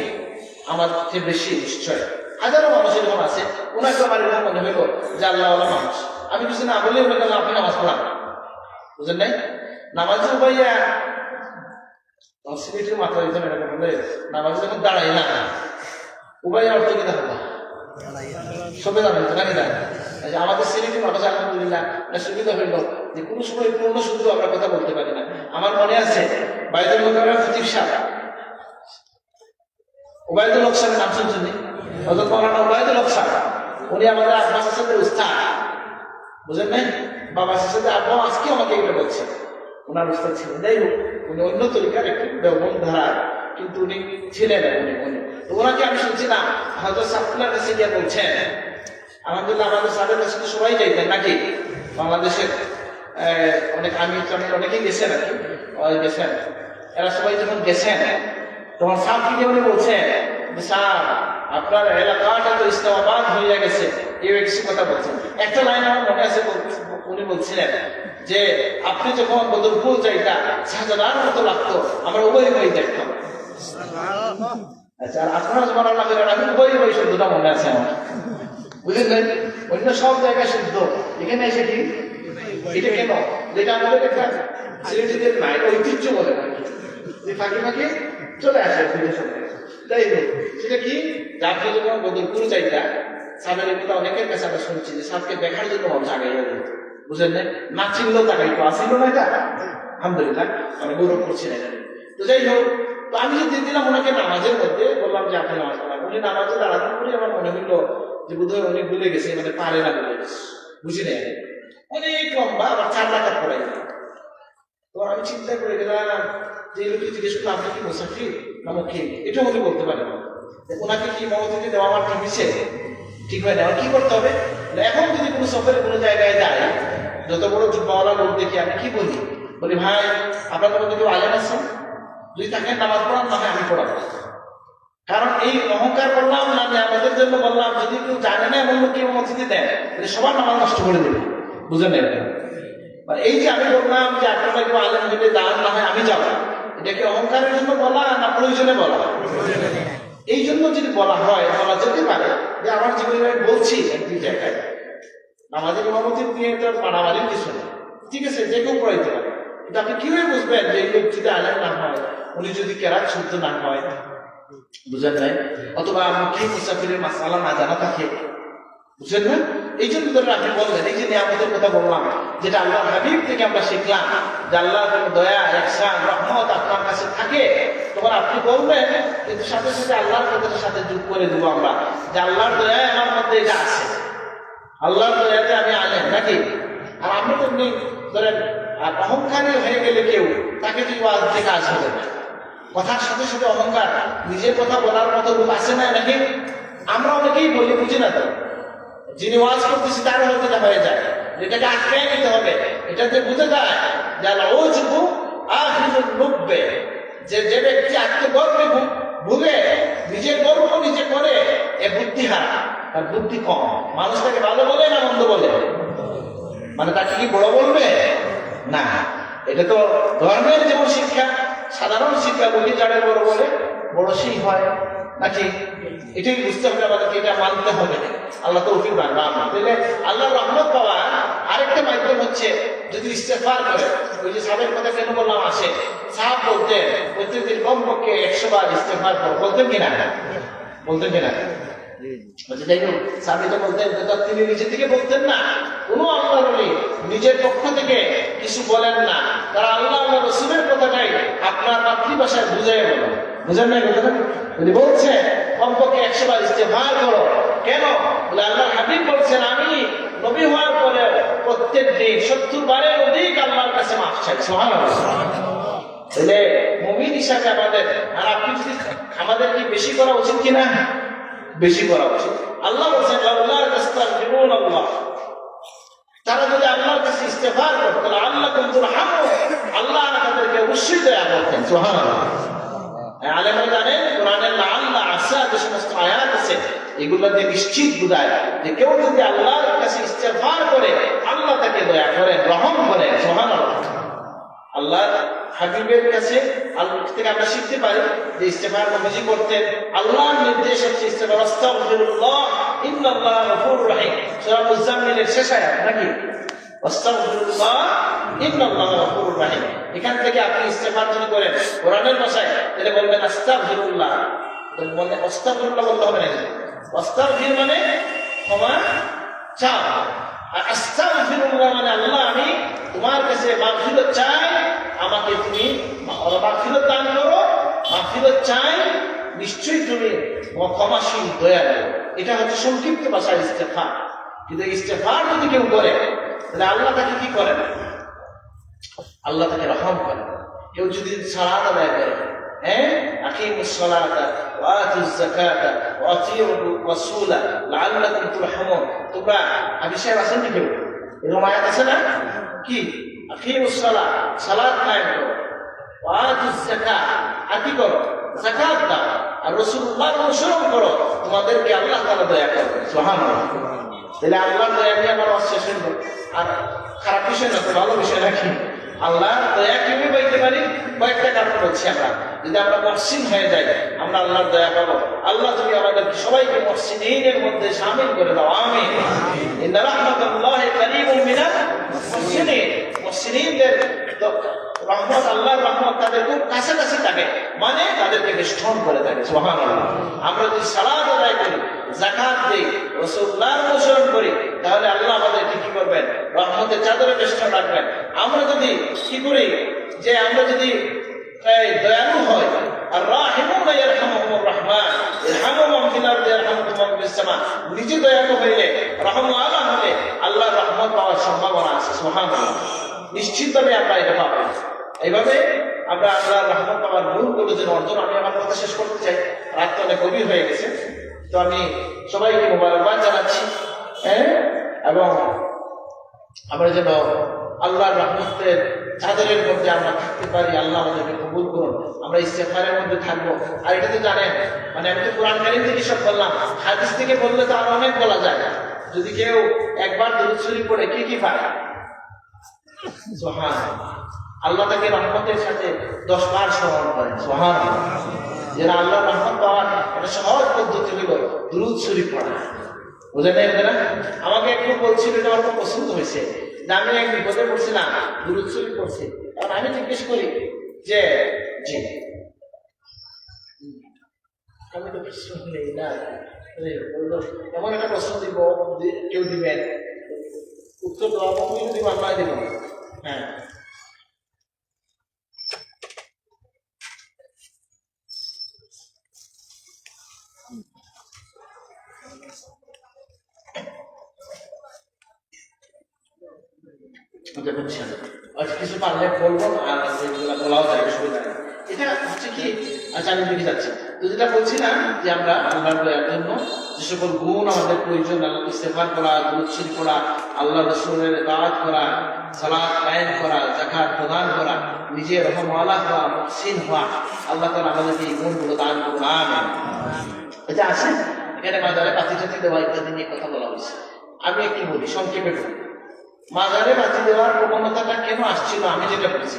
Speaker 1: আমার চেয়ে বেশি নিশ্চয়। হাজারো মানুষ এরকম আছে, ওনাকে আমার এরকম মনে হইল যে আল্লাহওয়ালা মানুষ। আমি কিছু না বললে উনি আপনি নামাজ পড়ান, বুঝেন নাই? নামাজে উবাইয়া সিলেটের মাথা দিতেন এরকম বলে, নামাজে যখন দাঁড়াই না উবাইয়া অর্থ কি দেখো সবে জানেন তো নাকি জানেন? আমাদের সিলেটের মানুষ আলহামদুলিল্লাহ সুবিধা হইল যে কোনো সময় পূর্ণ শুদ্ধ আমরা কথা বলতে পারি না। আমার মনে আছে বাইদুল মোকাররম খতিব সাহেব উবাইদুল হক সাহেবের নাম শুনছেন? হযরত মাওলানা উবাইদুল হক সাহেব, উনি আমাদের আব্বাস হাসানের উস্তাদ, বুঝেন নাই? বাবা সাথে আব্বা আজকেও আমাকে এগুলো বলছে, ওনার উস্তাদ ছিলেন। যাই হোক, উনি অন্য তরিকার একটু দেওবন্দ ধারার, কিন্তু উনি ছিলেন উনি তো ওনাকে আমি শুনছিলাম হযরত সাফুল্লাহর কাছে গিয়ে বলছেন, আলহামদুলিল্লাহ আমাদের সাহেবের কাছে তো সবাই যাইতেন নাকি, বাংলাদেশের অনেক আমির টামির অনেকেই গেছেন আর কি, গেছেন। এরা সবাই যখন গেছেন তখন সাহেবকে গিয়ে উনি বলছেন যে স্যার আপনার এলাকাটা তো ইসলামাবাদ হয়ে গেছে, এই কিছু কথা বলছেন। একটা লাইন আমার মনে আছে, উনি বলছিলেন যে আপনি যখন বদরপুর যাইতা শাহজালার মতো লাগতো, আমরা উভয় বই দেখতাম। আচ্ছা, আর আপনারা যখন আল্লাহ আমি উভয় বই শব্দটা মনে আছে আমার, বুঝলেন? অন্য সব জায়গায় শুদ্ধ, এখানে এসে কি এটা কেন, যেটা আমাদের একটা সিলেটিদের নাই ঐতিহ্য বলে না, যে ফাঁকি ফাঁকি চলে আসে বিদেশে। যাই হোক, সেটা কি যে আপনি যখন বদরপুর যাইতা সাবের কথা অনেকের কাছে আমরা শুনছি যে সাবকে দেখার জন্য মানুষ আগে বুঝলেন না চিনলেও তাকাইতো, আসিল না এটা আলহামদুলিল্লাহ আমি গৌরব করছি না এটা। তো যাই হোক, তো আমি যে দিলাম ওনাকে নামাজের মধ্যে বললাম যে আপনি নামাজ পড়ান, উনি নামাজে দাঁড়ানোর পরে আমার মনে হইলো যে বোধহয় উনি ভুলে গেছে, মানে পারে না বলে গেছে, বুঝি না অনেক লম্বা, আবার 4 রাকাত পড়াই। তো আমি চিন্তা করে গেলাম যে লোককে জিজ্ঞেস করলাম আপনি কি মুসাফির না মুকিম, এটা উনি বলতে পারেন না, ওনাকে কি মমতিতে দেওয়া আমার ঠিক হয়েছে, ঠিক হয় না, কি করতে হবে? এখন যদি কোনো সফরে কোনো জায়গায় যায়, যত বড় জুব্বাওয়ালা লোক দেখি আমি কি বলি ভাই আপনাদের মধ্যে কেউ আলেম আছেন, যদি তাকে নামাজ পড়ান না হয় আমি পড়াবো। কারণ এই অহংকার করলাম না, আমাদের জন্য বললাম যদি কেউ জানে না এমন লোক কেউ মসজিদে দেয় সবার নামাজ নষ্ট করে দেবে, বুঝলেন না? এই যে আমি বললাম যে আপনারা কেউ আলেম হইলে দান না হয় আমি যাবো, এটা কি অহংকারের জন্য বলা না প্রয়োজনে বলা? এই জন্য যদি বলা হয়, বলা যেতে পারে যে আমার জীবনে আমি বলছি একটি জায়গায় আমাদের ইমামতি নিয়ে তো মারামারির কিছু নেই, ঠিক আছে, যে কেউ পড়াইতে পারে। কিন্তু আপনি কিভাবে বুঝবেন যে এই লোক যদি আলেম না হয়, উনি যদি কেরাত শুদ্ধ না হয়, বুঝেন নাই? অথবা মুকিম মুসাফিরের মাসালা না জানা থাকে, বুঝলেন না? এই জন্য ধরে আপনি বললেন এই যে নিয়ামতের কথা বললাম, যেটা আল্লাহ হাবিব থেকে আমরা শিখলাম যে আল্লাহর দয়া ইহসান রহমত আপনার কাছে থাকে, তখন আপনি বলবেন, কিন্তু সাথে সাথে আল্লাহর কথার সাথে যোগ করে দেবো আমরা যে আল্লাহর দয়ায় আমার মধ্যে এটা আছে, আল্লাহর দয়াতে আমি আলেম নাকি। আর আমরা তো এমনি ধরেন অহংকারী হয়ে গেলে কেউ তাকে তুই ওয়াজ থেকে কাজ হবে না, কথার সাথে সাথে অহংকার, নিজের কথা বলার মতো রূপ আছে না নাকি? আমরা অনেকেই বলি, বুঝি না তো, যিনি ওয়াজ করতেছি তার হয়তো এটা হয়ে যায়, এটাকে আটকায় নিতে হবে। এটাতে বুঝে যায় যে ও যুবু আখিরুল লুব্বে, যে ব্যক্তি আত্মগর্বে ভুগে নিজের গর্ব নিজে করে এ বুদ্ধিহারা, তার বুদ্ধি কম। মানুষ তাকে ভালো বলে না মন্দ বলে, মানে তাকে কি বড় বলবে না? এটা তো ধর্মের যেমন শিক্ষা, সাধারণ শিক্ষা, বুদ্ধি যারা বড় বলে বড় সেই হয় নাকি, এটাই বুঝতে হবে আমাদেরকে, এটা মানতে হবে। আল্লাহ তৌফিক দান করুন। আল্লাহর রহমত পাওয়া আরেকটা মাধ্যম হচ্ছে যদি ইস্তেগফার করে। ওই যে সাহেবের কথা কেন বললাম আসে, সাহেব বলতেন প্রত্যেকদিন কমপক্ষে 100 বার ইস্তেগফার করো, বলতেন কিনা? বলতেন কিনা? যাই হোক, সাহেব বলতেন, তিনি নিজে থেকে বলতেন না, কোনো আল্লাহর ওলি নিজের পক্ষ থেকে কিছু বলেন না, তারা আল্লাহ রাসূলের কথাটাই আপনার মাতৃভাষায় বুঝাই বলেন, বুঝেন না কথাটা? উনি বলছেন কমপক্ষে 100 বার ইস্তেগফার করো। কেন? বলে আল্লাহর হাবিব বলছেন আমি নবী হওয়ার পরে প্রত্যেক দিন 70 বারের অধিক আল্লাহর কাছে মাফ চাই। সুবহানাল্লাহ। তাহলে মুমিন হিসাবে আমাদের, আর আপনি যদি আমাদের কি বেশি করা উচিত কিনা? বেশি করা উচিত। আল্লাহ বলছেন আল্লাহ তাস্তাগফিরুন আল্লাহ, তারা যদি আল্লাহর কাছে ইস্তেগফার করত তাহলে আল্লাহ তুরহামু, আল্লাহ তাদেরকে অবশ্যই দয়া করতেন। সুবহানাল্লাহ। আলেমরা জানেন কোরআনের আল্লাহ আসা যে সমস্ত আয়াত আছে এগুলো দিয়ে নিশ্চিত বোঝায় যে কেউ যদি আল্লাহর কাছে ইস্তেগফার করে আল্লাহ তাকে দয়া করেন, রহম করেন। সুবহানাল্লাহ। আল্লাহর হাবিবের কাছে আল্লাহ থেকে আমরা শিখতে পারি যে ইস্তেগফার নবীজি করতেন। আল্লাহর নির্দেশ হচ্ছে ইস্তেগফার, আস্তাগফিরুল্লাহ ইন্নাল্লাহা গফুরুর রহিম, সূরা মুজাম্মিলের শেষ আয়াত নাকি? আস্তাগফিরুল্লাহ ইন্নাল্লাহা গফুরুর রহিম। এখান থেকে আপনি ইস্তেগফার যদি করেন কোরআনের ভাষায়, তাহলে বলবেন আস্তাগফিরুল্লাহ। তো বললে আস্তাগফিরুল্লাহ বলতে হবে না, আস্তাগফির মানে ক্ষমা চাও, আর আস্তাগফিরুল্লাহ মানে আল্লাহ আমি তোমার কাছে মাগফিরাত চাই, আমাকে তুমি মাগফিরাত দান করো, মাগফিরাত চাই, নিশ্চয়ই তুমি ক্ষমাশীল দয়ালু। এটা হচ্ছে সংক্ষিপ্ত ভাষায় ইস্তেগফার। কিন্তু ইস্তেগফার যদি কেউ করে তাহলে আল্লাহ তাকে কি করেন? আল্লাহ তাকে রহম করেন। কেউ যদি সালাত আদায় করে, আকিমুস সালাতা ওয়া আতুজ যাকাতা ওয়া আতিউর রাসূলা লাআল্লাকুম তুরহামুন। তোমরা হাদিসে আছে না, কেউ এরকম আয়াত আছে না কি? আকিমুস সালাত, সালাত কায়েম করো, ওয়া আতুজ যাকাত, আর কি করো? যাকাত দাও, আর রাসূলুল্লাহর অনুসরণ করো, তোমাদেরকে আল্লাহ তাআলা দয়া করবেন। সুবহানাল্লাহ। তাহলে আল্লাহর দয়া নিয়ে আমার শেষ হইল। আর খারাপ বিষয় না, তো ভালো বিষয় নাকি? আল্লাহর দয়া কিভাবে পাইতে পারি? কয়েকটা কারণ বলছি আমরা। যদি আমরা মুহসিন হয়ে যাই, আমরা আল্লাহর দয়া পাবো। আল্লাহ তুমি আমাদেরকে সবাইকে মুহসিনের মধ্যে শামিল করে দাও, আমিন। ইন্না রাহমাতাল্লাহি কারীমুম মিনাল মুহসিনিন। মুহসিনদের রহমত, আল্লাহর রহমত তাদের খুব কাছাকাছি থাকে, মানে তাদেরকে বেষ্টন করে থাকে। সুবহানাল্লাহ। আমরা যদি সালাত আদায় করি, যাকাত দেই, রাসূলুল্লাহর অনুসরণ করি, তাহলে আল্লাহ আমাদেরকে কি করবেন? রহমতের চাদরে বেষ্টন রাখবেন। আমরা যদি কি করি, যে আমরা যদি দয়ালু হয়, আর রাহিমুনা ইয়ারহামুহুমুর রাহমান ইরহামু মান ফিল আরদি ইয়ারহামুকুম মান ফিস সামা। নিজে দয়ালু হইলে, রহমওয়ালা হলে আল্লাহর রহমত পাওয়ার সম্ভাবনা আছে। সুবহানাল্লাহ। নিশ্চিতভাবে আমরা এটা পাবো। এইভাবে আমরা আল্লাহর রহমত পাওয়ার গুণগুলো যেন অর্জন। আমি আমার কথা শেষ করতে চাই, রাত তো অনেক গভীর হয়ে গেছে। তো আমি সবাইকে মোবারকবাদ জানাচ্ছি, এবং আমরা যেন আল্লাহর রহমতের চাদরের মধ্যে আমরা থাকতে পারি। আল্লাহ আমাদেরকে কবুল করুন। আমরা ইস্তেগফারের মধ্যে থাকবো। আর এটা তো জানেন, মানে আমি তো কোরআন কারীম থেকে সব বললাম, হাদিস থেকে বললে তো আরো অনেক বলা যায়। যদি কেউ একবার দরুদ শরীফ পড়ে কি কি পায়? সুবহানাল্লাহ। আল্লাহ তাকে রহমতের সাথে 10 বার স্মরণ করেন। সুবহানাল্লাহ। যারা আল্লাহর রহমত পাওয়ার একটা সহজ পদ্ধতি হলো দরুদ শরীফ পড়া। বুঝে নেই না? আমাকে একটু বলছিল, এটা আমার খুব পছন্দ হয়েছে, যে আমি এক বিপদে পড়ছিলাম, দরুদ শরীফ পড়ছি। কারণ আমি জিজ্ঞেস করি যে জি আমি তো কিছু নেই না, এমন একটা প্রশ্ন দিব, কেউ দিবেন উত্তর দেওয়া, আমি দিব, আল্লাহ দিব। হ্যাঁ, কিছু পারলে বলবো, আর বলাও যায়, অসুবিধা নেই। এটা হচ্ছে কি, আচ্ছা আমি দেখে যাচ্ছি। তো যেটা বলছিলাম যে আমরা আল্লাহর দয়ার জন্য যে সকল গুণ আমাদের প্রয়োজন, আল্লাহ ইস্তেগফার করা, দুরূদ শরীফ পড়া, আল্লাহ রাসূলের ইতাআত করা, সালাত কায়েম করা, যাকাত প্রদান করা, নিজে রহমওয়ালা হওয়া, মুহসিন হওয়া, আল্লাহ তাআলা আমাদেরকে এই গুণগুলো দান করুন, আমিন। এটা আছে এখানে মাজারে বাতি টাতি দেওয়া ইত্যাদি নিয়ে কথা বলা হয়েছে। আমি একটু বলি, সংক্ষেপে বলি। মাজারে বাতি দেওয়ার প্রবণতাটা কেন আসছিল, আমি যেটা বলছি,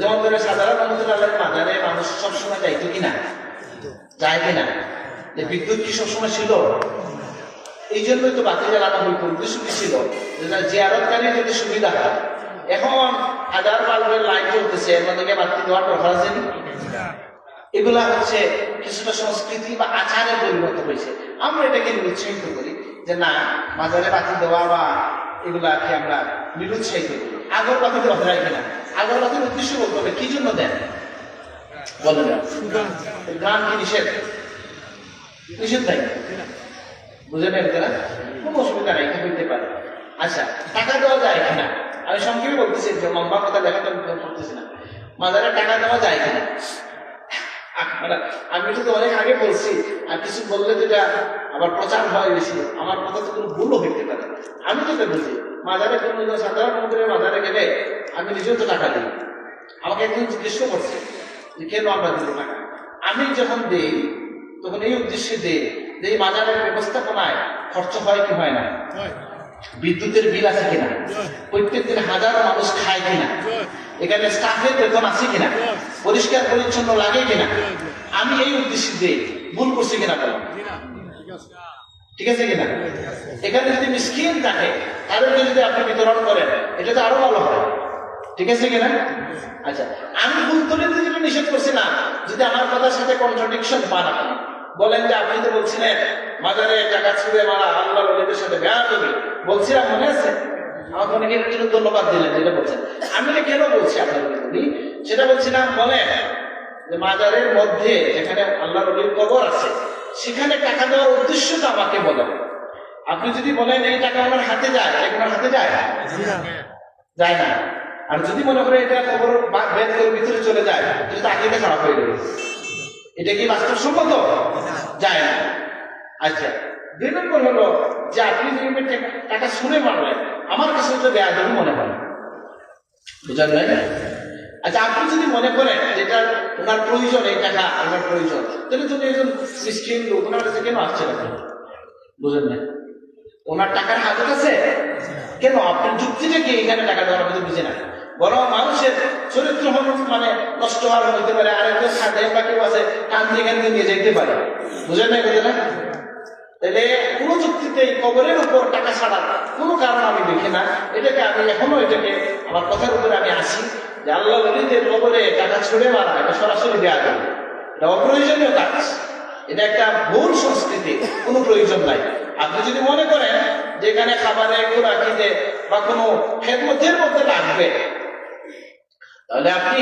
Speaker 1: যেমন ধরে সাধারণ মানুষের মাজারে মানুষ সবসময় যাইতো কিনা, যায় কিনা, যে বিদ্যুৎ কি সবসময় ছিল? এই জন্যই তো বাতি জ্বালানো হইত, উদ্দেশ্য কি ছিল? জিয়ারতকারী যদি সুবিধা হয়। এখন হাজার বাল্বের লাইট জ্বলতেছে, এর মধ্যে বাতি দেওয়ার দরকার আছে। এগুলা হচ্ছে কিছুটা সংস্কৃতি বা আচারে পরিণত হয়েছে। আমরা এটাকে নিরুৎসাহিত করি যে না, মাজারে বাতি দেওয়া বা এগুলাকে আমরা নিরুৎসাহিত করি। আগরবাতি দেওয়া যায় কিনা? আগরবাতির উদ্দেশ্য বলতে হবে, কি জন্য দেন বলেন? গ্রাম কি নিষেধ? নিষেধ নাই, বুঝে নেন কিনা? কোনো অসুবিধা নাই, হইতে পারে। আচ্ছা, টাকা দেওয়া যায় কিনা? আমি সংক্ষেপে বলতেছি, যে লম্বা কথা দেখাতে করতেছি না। মাজারে টাকা দেওয়া যায় কিনা? আমি তো অনেক আগে বলছি, আর কিছু বললে যেটা আবার প্রচার হয় বেশি, আমার কথা তো কোনো ভুলও হইতে পারে। আমি যেটা বুঝি, মাজারে কোনো সাধারণ মন্দিরের মাজারে গেলে আমি নিজেও তো টাকা দিই। আমাকে একজন জিজ্ঞেস করছে যে কেন আমরা দিব টাকা। আমি যখন দিই তখন এই উদ্দেশ্যে দিই যে এই মাজারের ব্যবস্থাপনায় খরচ হয় কি হয় না, বিদ্যুতের বিল আছে কিনা, প্রত্যেকদিন হাজারো মানুষ খায় কিনা, এখানে স্টাফের বেতন আছে কিনা, পরিষ্কার পরিচ্ছন্ন লাগে কিনা, আমি এই উদ্দেশ্যে দিই। ভুল করছি কিনা বলো? ঠিক আছে কিনা? এখানে যদি মিসকিন থাকে তাদেরকে যদি আপনি বিতরণ করেন এটা তো আরো ভালো হয়, ঠিক আছে কিনা? আচ্ছা, আমি ফুল তুলে দিতে নিষেধ করছি না, যদি আমার কথার সাথে কন্ট্রাডিকশন পান আপনি বলেন যে আপনি তো বলছিলেন মাজারে টাকা ছুঁড়ে মারা আল্লাহর ওলিদের সাথে বেয়াদবি বলছিলাম, মনে আছে? আমাকে অনেকে এর জন্য ধন্যবাদ দিলেন যেটা বলছেন। আমি এটা কেন বলছি আপনাদের বলি, সেটা বলছিলাম বলেন যে মাজারের মধ্যে যেখানে আল্লাহর ওলির কবর আছে সেখানে টাকা দেওয়ার উদ্দেশ্যটা আমাকে বলেন। আপনি যদি বলেন এই টাকা আমার হাতে যায়, ওনার হাতে যায় যায় না। আর যদি মনে করে এটা কবর বেদ করে ভিতরে চলে যায়, এটা আকিদা খারাপ হয়ে গেল। এটা কি বাস্তবসম্মত? যায় না। আচ্ছা, 2 নম্বর হলো যে আপনি যদি টাকা শুনে মারলেন, আমার কাছে তো বেয়াদবি মনে হয়, বুঝলেন না? আচ্ছা, আপনি যদি মনে করেন যেটা ওনার প্রয়োজন, এই টাকা ওনার প্রয়োজন, তাহলে তুমি একজন মিসকিন লোক, ওনার কাছে কেন আসছেন আপনি? বুঝলেন না? ওনার টাকার হাজত আছে কেন? আপনার যুক্তিটা কি এখানে টাকা দেওয়ার মধ্যে বুঝে না? বরং মানুষের চরিত্র মানে নষ্ট হওয়ার হইতে পারে, আরেকজন সাথে বা কেউ আছে কান দিয়ে নিয়ে যেতে পারে, বুঝলেন না? বুঝে না? তাহলে কোন যুক্তিতে কবরের উপর টাকা ছাড়া কোনো কারণ আমি দেখি না। এটাকে আমি এখনো এটাকে আমার কথার উপরে আমি আসি যে আল্লাহ ওলিদের কবরে টাকা ছুড়ে মারা এটা সরাসরি দেওয়া যাবে, এটা অপ্রয়োজনীয় কাজ, এটা একটা ভুল সংস্কৃতি, কোনো প্রয়োজন নাই। আপনি যদি মনে করেন যে এখানে খাবারে খোরাকিতে বা কোনো খেদমতের মধ্যে লাগবে, তাহলে আপনি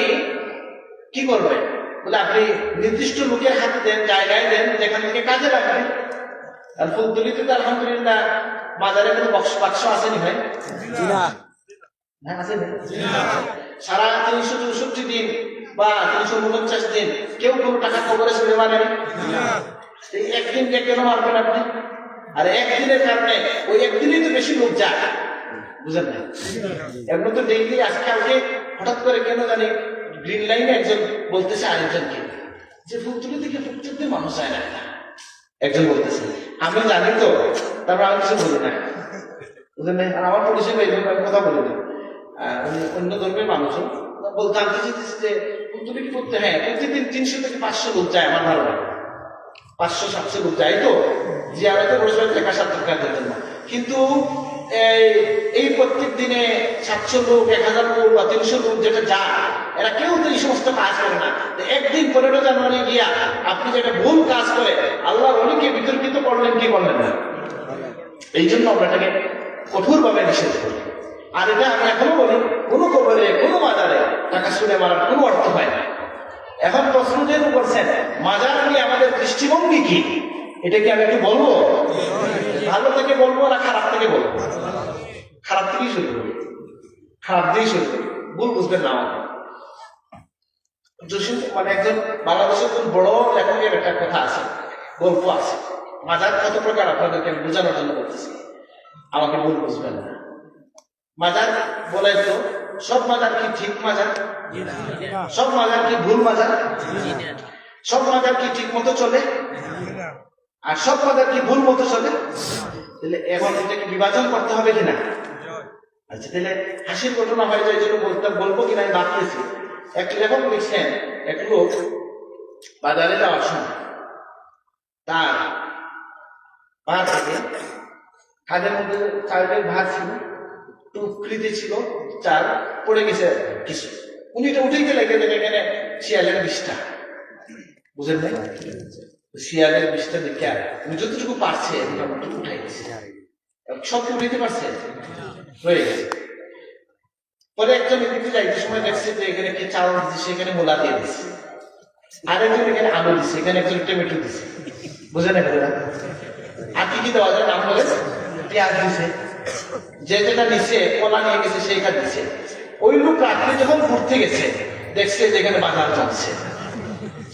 Speaker 1: কি করবেন? বলে আপনি নির্দিষ্ট লোকের হাতে দেন, জায়গায় দেন যেখান থেকে কাজে লাগবে। আর ফুলতলিতে তো আলহামদুলিল্লাহ বাজারে কোনো বাক্স আসেনি ভাই, সারা 364 দিন বা 349 দিন কেউ কোনো টাকা কবরে ছুড়ে মারেন? এই একদিনকে কেন মারবেন আপনি? আর একদিনের কারণে ওই একদিনই তো বেশি লোক যায়, বুঝলেন না? এমন তো ডেইলি আজকালকে হঠাৎ করে কেন জানি গ্রিন লাইনে একজন বলতেছে আরেকজনকে যে ফুলতলি থেকে প্রত্যেকদিন মানুষ যায় না, একজন বলতেছে। আমি জানি তো, তারপর আমি কিছু বলি না, বুঝলেন না? আর আমার পরিচয় আমি কথা বলি না, অন্য ধর্মের মানুষও বলতে আমি চেয়েছি যে ফুলতলি কি করতে, হ্যাঁ প্রতিদিন 300 থেকে 500 লোক যায়, আমার ভালো লাগে, 500-700 লোক যায় তো জিয়ারতে বসে দেখা সাক্ষাৎকারের জন্য। কিন্তু এই প্রত্যেক দিনে 700 লোক, 1000 লোক বা 300 লোক যেটা যায়, এরা কেউ তো এই সমস্ত কাজ করে না। একদিন 15 জানুয়ারি গিয়া আপনি যেটা ভুল কাজ করে আল্লাহর ওলিকে বিতর্কিত করলেন, কি করলেন না? এই জন্য আমরা এটাকে কঠোরভাবে নিষেধ করি। আর এটা আমি এখনো বলি, কোনো কবরে কোনো মাজারে টাকা শুনে মারার কোনো অর্থ হয় না। এখন প্রশ্ন যেহেতু করছেন মাজার নিয়ে আমাদের দৃষ্টিভঙ্গি কি, এটা কি আমি একটু বলবো? ভালো থেকে বলবো না খারাপ থেকে বলবো? খারাপ থেকেই শুরু করি, খারাপ দিয়েই শুরু করি, ভুল বুঝবেন না আমাকে। মানে একজন বাংলাদেশের কোন বড় লেখকের একটা কথা আছে, গল্প আছে, মাজার কত প্রকার আপনাদেরকে আমি বোঝানোর জন্য বলতেছি, আমাকে ভুল বুঝবেন না। মাজার বলে তো সব মাজার কি ঠিক মাজার? সব মাজার কি ভুল মাজার? সব মাজার কি ঠিক মতো চলে? আর সব মাজার কি ভুল মতো চলে? তাহলে এখন এটাকে বিভাজন করতে হবে কিনা? আচ্ছা, তাহলে হাসির ঘটনা হয়ে যায়, জন্য বলবো কিনা আমি ভাবতেছি। এক লেখক লিখছেন, এক লোক বাজারে যাওয়ার সময় তার পা থেকে কাঁধের মধ্যে চালের ভাত ছিল, টুকরিতে ছিল চাল, পড়ে গেছে কিছু, উনি এটা উঠে গেলে এখানে শিয়ালের বিষটা, বুঝলেন না? শিয়ালের বিষটা দেখে উনি যতটুকু পারছে উঠাই গেছে, সব উঠাইতে পারছে, হয়ে গেছে। পরে একজন এদিকে যাইতে সময় দেখছে যে এখানে কে চাল দিচ্ছে, এখানে মোলা দিয়ে দিচ্ছে, আরেকজন এখানে আলু দিচ্ছে, এখানে একজন টমেটো দিচ্ছে, বুঝে না? আর কি কি দেওয়া যায় নাম বলে? পেঁয়াজ দিছে, যে যেটা নিচ্ছে কলা নিয়ে গেছে সেইটা দিচ্ছে। ওই লোক রাত্রে যখন ঘুরতে গেছে দেখছে যেখানে বাজার চলছে,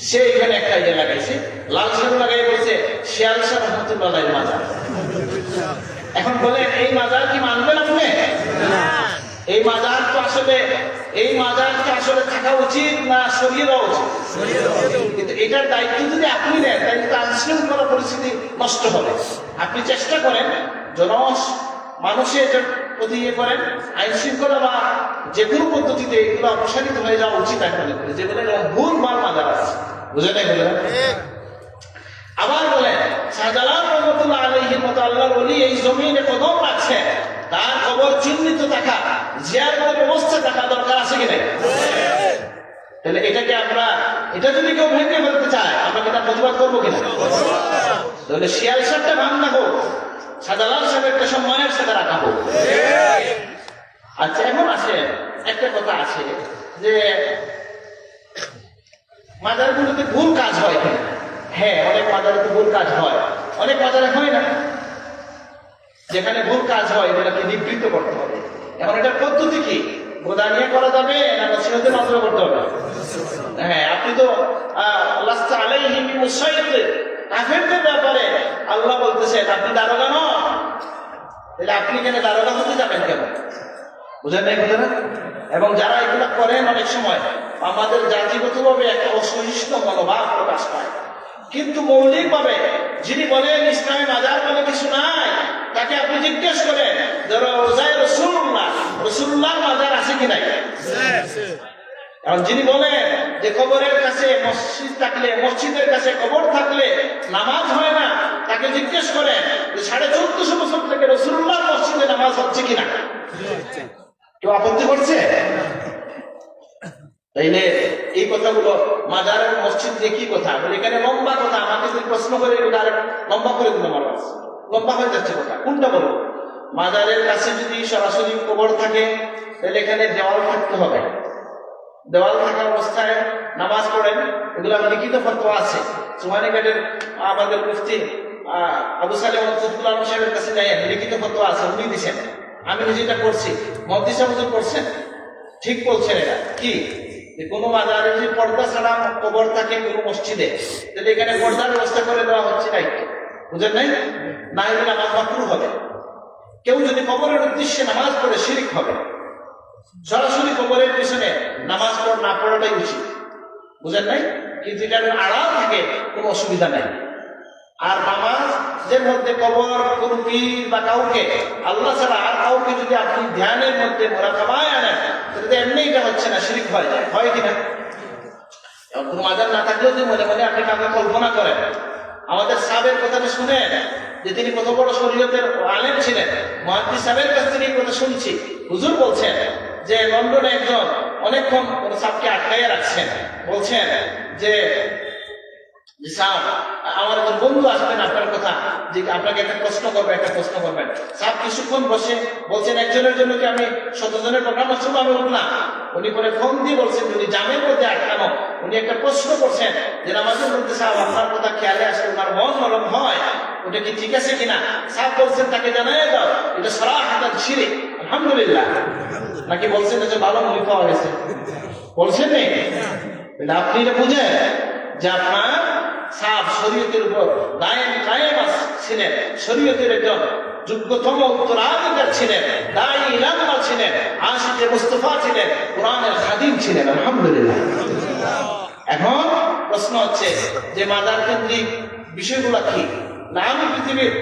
Speaker 1: সে এখানে একটা ইয়ে লাগাইছে, লাল শাড়ি লাগাই বলছে শিয়াল শাহ রহমতুল্লাহ মাজার। এখন বলে এই মাজার কি মানবেন আপনি? এই মাজার তো আসলে, এই মাজারটা আসলে থাকা উচিত না সরিয়ে দেওয়া উচিত? কিন্তু এটার দায়িত্ব যদি আপনি নেন তাহলে তো আইনশৃঙ্খলা পরিস্থিতি নষ্ট হবে। আপনি চেষ্টা করেন মানুষের এটার প্রতি ইয়ে করেন, আইন শৃঙ্খলা বা যে কোনো পদ্ধতিতে এগুলো অপসারিত হয়ে যাওয়া উচিত। আমি মনে করি যেগুলো ভুল মাল মাজার আছে, বুঝে নাই? বলে আবার বলেন শাহজালাল রহমতুল্লাহ আলাইহির মতো আল্লাহর ওলি এই জমিনে কদম রাখছেন, তার কবর চিহ্নিত থাকা, জিয়ারতের ব্যবস্থা থাকা দরকার আছে কি নাই? তাহলে এটাকে আমরা, এটা যদি কেউ ভেঙে ফেলতে চায়, আমরা কি তার প্রতিবাদ করবো কিনা? তাহলে শিয়াল সাহেবটা ভাঙনা হোক, সাদালাল সাহেবটা সম্মানের সাথে রাখা হোক। আচ্ছা, এখন আসে একটা কথা আছে যে মাজারগুলোতে ভুল কাজ হয় কিনা? হ্যাঁ, অনেক মাজারে তো ভুল কাজ হয়, অনেক মাজারে হয় না। যেখানে ভুল কাজ হয় এগুলোকে নিবৃত্ত করতে হবে। এখন এটার পদ্ধতি কি? গোদানিয়া করা যাবে না নসিহতের মাধ্যমে করতে হবে? হ্যাঁ, আপনি তো লাস্তা আলাইহিম বিমুসাইয়িদ, কাফেরদের ব্যাপারে আল্লাহ বলতেছেন আপনি দারোগা নন। তাহলে আপনি কেন দারোগা হতে যাবেন কেন? বুঝেন নাই কথাটা? এবং যারা এগুলা করেন অনেক সময় আমাদের জাতিগতভাবে একটা অসহিষ্ণু মনোভাব প্রকাশ পায়, কিন্তু মৌলিকভাবে যিনি বলেন ইসলামে মাজার বলে কিছু নাই, তাকে আপনি জিজ্ঞেস করেন রসুল্লাহ মাজার আছে কি নাই? এখন যিনি বলেন যে কবরের কাছে মসজিদ থাকলে, মসজিদের কাছে কবর থাকলে নামাজ হয় না, তাকে জিজ্ঞেস করেন যে 1450 বছর থেকে রসুল্লাহ মসজিদে নামাজ হচ্ছে কিনা। কেউ আপত্তি করছে? তাইলে এই কথাগুলো মাজারের মসজিদ দিয়ে কি কথা বলে? এখানে লম্বা কথা, আমাকে যদি প্রশ্ন করে লম্বা করে দিল, আমার লম্বা হয়ে যাচ্ছে কথা। কোনটা বলবো? মাজারের কাছে যদি সরাসরি কবর থাকে তাহলে এখানে দেওয়াল থাকতে হবে, দেওয়াল থাকা অবস্থায় নামাজ পড়েন, এগুলো লিখিত ফতোয়া আছে। সুমানিঘাটের আমাদের মুফতি আবু সালেহ আল সাহেবের কাছে যাই, লিখিত ফতোয়া আছে, উনি দিচ্ছেন। আমি নিজেটা করছি, মহদ্দিস সাহেব হুজুর করছেন, ঠিক বলছেন। এটা কি? কোনো মাজারে যদি পর্দা ছাড়া কবর থাকে কোনো মসজিদে, তাহলে এখানে পর্দার ব্যবস্থা করে দেওয়া হচ্ছে নাই, বুঝেন নাই? না হলে নামাজ মাকরুহ হবে। কেউ যদি কবরের উদ্দেশ্যে নামাজ পড়ে শিরক হবে। সরাসরি কবরের পিছনে নামাজ না পড়াটাই উচিত, বুঝেন নাই? কিন্তু এটার আড়াল থাকে কোনো অসুবিধা নাই। আর নামাজের মধ্যে কবর, কোন পীর বা কাউকে, আল্লাহ ছাড়া আর কাউকে যদি আপনি ধ্যানের মধ্যে মুরাকাবায় আনেন, তাহলে এমনি এটা হচ্ছে না, শিরক হয়ে যায়। হয় কিনা? কোনো মাজার না থাকলেও যদি মনে মনে আপনি কাউকে কল্পনা করেন, আমাদের সাহেবের কথাটা শুনেন যে তিনি কত বড় শরীয়তের আলেম ছিলেন। মুহাদ্দিস সাহেবের কাছ থেকে কথা শুনছি, হুজুর বলছেন যে লন্ডনে একজন অনেকক্ষণ কোন সাহেবকে আটকাইয়া রাখছেন, বলছেন যে আমার একজন বন্ধু আসবেন আপনার কথা, যে আপনাকে একটা প্রশ্ন করবেন। সাহেব কিছুক্ষণ বসে বলছেন একজনের জন্য কি আমি 100 জনের প্রোগ্রাম আসছে? আমি উঠলাম। উনি পরে ফোন দিয়ে বলছেন উনি জামের মধ্যে আটকানো, উনি একটা প্রশ্ন করছেন যে নামাজের মধ্যে সাহেব আপনার কথা খেয়ালে আসলে ওনার মন নরম হয়, ওটা কি ঠিক আছে কিনা? সাহেব বলছেন তাকে জানাই দাও, এটা সরাহাতান শিরক। আলহামদুলিল্লাহ। নাকি বলছেন যে ভালো মুড়ি পাওয়া গেছে? বলছেন নেই। আপনি এটা বুঝেন যে আপনার সাহেব শরীয়তের উপর কায়েম ছিলেন, শরীয়তের একজন যোগ্যতম উত্তরাধিকার ছিলেন, দায়ী ইলামা ছিলেন, আশিকে মুস্তাফা ছিলেন, কোরআনের খাদিম ছিলেন। আলহামদুলিল্লাহ। এখন প্রশ্ন হচ্ছে যে মাজার কেন্দ্রিক বিষয়গুলো কি? না, আমি পৃথিবীর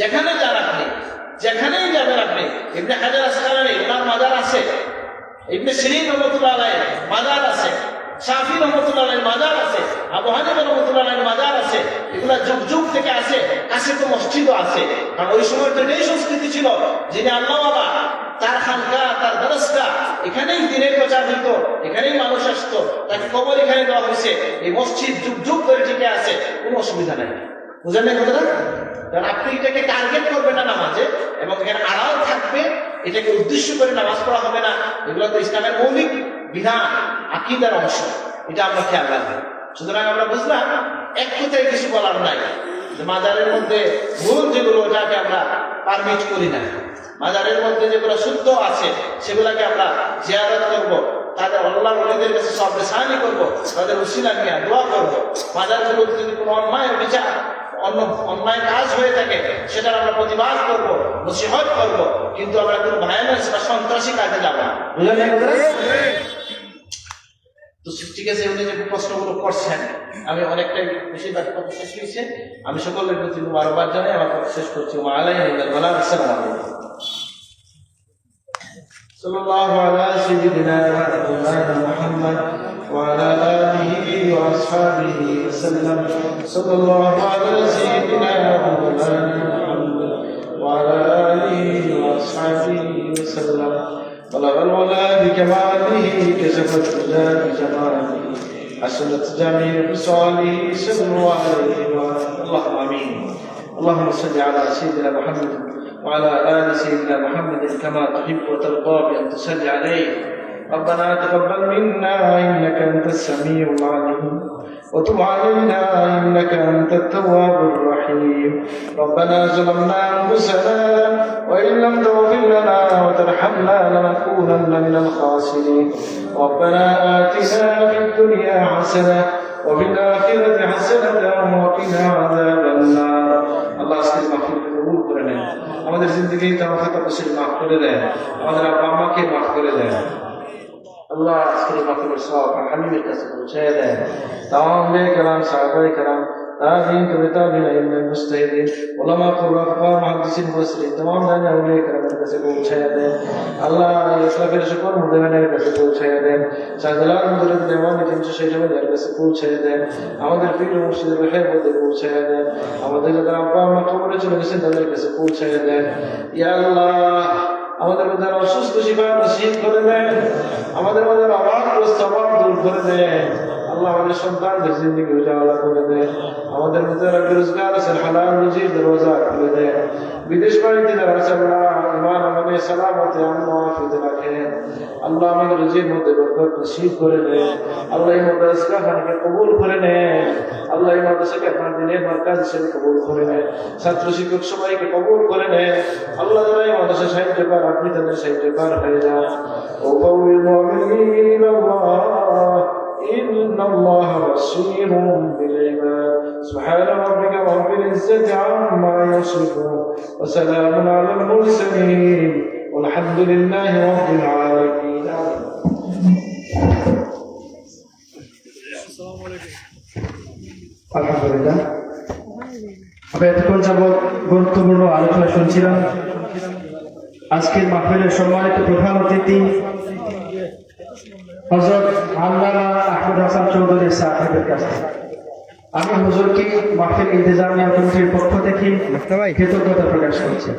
Speaker 1: যেখানে যান আপনি, যেখানেই যাবেন আপনি, ইবনে হাজার আসকালানী ওনার মাজার আছে, ইবনে সিরিন রহমাতুল্লাহ আলাইহির মাজার আছে, শাফি রহমাতুল্লাহ আলাইহির মাজার আছে, আবু হানিফা রহমাতুল্লাহ আলাইহির মাজার আছে। এগুলা যুগ যুগ থেকে আছে, কাছে তো মসজিদও আছে। কারণ ওই সময় তো এই সংস্কৃতি ছিল, যিনি আল্লাহ বাবা, তার খানকা, তার দরসগা, এখানেই দিনের প্রচার হইত, এখানেই মানুষ আসতো, তাকে কবর এখানে দেওয়া হয়েছে। এই মসজিদ যুগ যুগ ধরে টিকে আছে, কোনো অসুবিধা নাই। বুঝলেন না কথাটা? কারণ আপনি এটাকে টার্গেট করবেন না নামাজে, এবং এখানে আড়াল থাকবে, এটাকে উদ্দেশ্য করে নামাজ পড়া হবে না। এগুলো তো ইসলামের মৌলিক বিধান, আকীদার অংশ, এটা আমরা খেয়াল রাখবো। সুতরাং আমরা বুঝলাম এক কথায় কিছু বলার নাই, মাজারের মধ্যে ভুল যেগুলো ওটাকে আমরা পারমিট করি না। মাজারের মধ্যে যেগুলো শুদ্ধ আছে সেগুলাকে আমরা জিয়ারত করব, তাদের আল্লাহর ওলিদের কাছে সবরেসানি করব, তাদের উসিলা নিয়ে দোয়া করব। মাজারগুলোতে যদি কোনো অন্যায় বিচার, অন্যায় কাজ হয়ে থাকে সেটার আমরা প্রতিবাদ করব, নসিহত করব, কিন্তু আমরা কোনো ভায়োলেন্স বা সন্ত্রাসী কাজে যাব না। বুঝলেন? তো ঠিক আছে, উনি যে প্রশ্নগুলো করছেন আমি অনেকটাই বেশিরভাগ কথা শেষ হয়েছে। আমি সকলের প্রতি মুবারকবাদ জানাই, আমার কথা শেষ করছি। আসসালামু আলাইকুম। সাল্লাল্লাহু আলা সাইয়্যিদিনা মাওলানা মুহাম্মদ ওয়া আলা আলিহি ওয়া আসহাবিহি ওয়া সাল্লাম। সাল্লাল্লাহু আলা সাইয়্যিদিনা মাওলানা মুহাম্মদ ওয়া আলা আলিহি العلا بكماله كشفت الهدى بجماله حسنت جميع خصاله صلى الله عليه وسلم اللهم امين. اللهم صل على سيدنا محمد وعلى ال سيدنا محمد كما تحب وترضى بان تصلي عليه. ربنا تقبل منا انك انت السميع العليم وتب علينا انك انت التواب الرحيم. ربنا ظلمنا انفسنا وان لم تغفر لنا وترحمنا لنكونن من الخاسرين. ربنا آتنا في الدنيا حسنه وفي الآخرة حسنة وقنا عذاب النار. আল্লাহ আজকের মাহফিলকে কবুল করে নেন, আমাদের জিন্দেগি তাওয়া খাতা কসির মাফ করে দেন, আমাদের আব্বা আম্মাকে মাফ করে দেন। আল্লাহ আজকের মাহফিলের সওয়াব হাবিবের কাছে পৌঁছায় দেন। তামাম নেক কালাম সাহাবায়ে কেরাম তাবিঈন তাবিঈন ইলমুল মুজতাহিদিন উলামা ফুকাহা মুহাদ্দিসিন মুফাসসিরিন তামাম দানা আউলিয়া কেরামের কাছে পৌঁছায় দেন। আল্লাহ ইসলামের সকল মুদানের কাছে পৌঁছায় দেন। সাজালাল মুদরিদ দেওয়ানি 360 এর কাছে পৌঁছায় দেন। আমাদের পীর মুর্শিদের রহমতে পৌঁছায় দেন। আমাদের যারা আব্বা আম্মা কবরে চলে গেছেন তাদের কাছে পৌঁছায় দেন। ইয়া আল্লাহ আমাদের মধ্যে অসুস্থ শিফা নসিব করে দেন, আমাদের মধ্যে অভাব প্রস্তাব দূর করে দেন। আল্লাহ আমাদের সন্তানদের জিন্দেগি উজালা করে দেন। আমাদের মধ্যে বেরোজগার আছেন হালাল রুজির দরজা খুলে দেন। বিদেশ বাড়িতে যারা আছেন ইমান আমলে সালামতে আমন আফিয়তে রাখেন। আল্লাহ আমাদের রুজির মধ্যে বরকত নসিব করে দেন। আল্লাহ এই মাদ্রাসা খানকে কবুল করে নেন। আল্লাহ এই মাদ্রাসাকে আপনার দিনের মার্কাজ হিসেবে কবুল করে নেন। ছাত্র শিক্ষক সবাইকে কবুল করে নেন। আল্লাহ যারা এই মাদ্রাসা সাহায্যকার আপনি তাদের সাহায্যকার হয়ে যান। ও কওমিল মুমিনিন আল্লাহ إن الله بصير بالعباد. سبحان ربك رب العزة عما يصفون وسلام على المرسلين والحمد لله رب العالمين.
Speaker 2: আলহামদুলিল্লাহ, আমরা এতক্ষণ যাবৎ গুরুত্বপূর্ণ আলোচনা শুনছিলাম। আজকের মাহফিলের সম্মানিত প্রধান অতিথি হযরত আল্লামা আহমদ হাসান চৌধুরী সাহেবের কাছে আমি হুজুরকে মাহফিল ইন্তেজামিয়া কমিটির পক্ষ থেকে কৃতজ্ঞতা প্রকাশ করছি।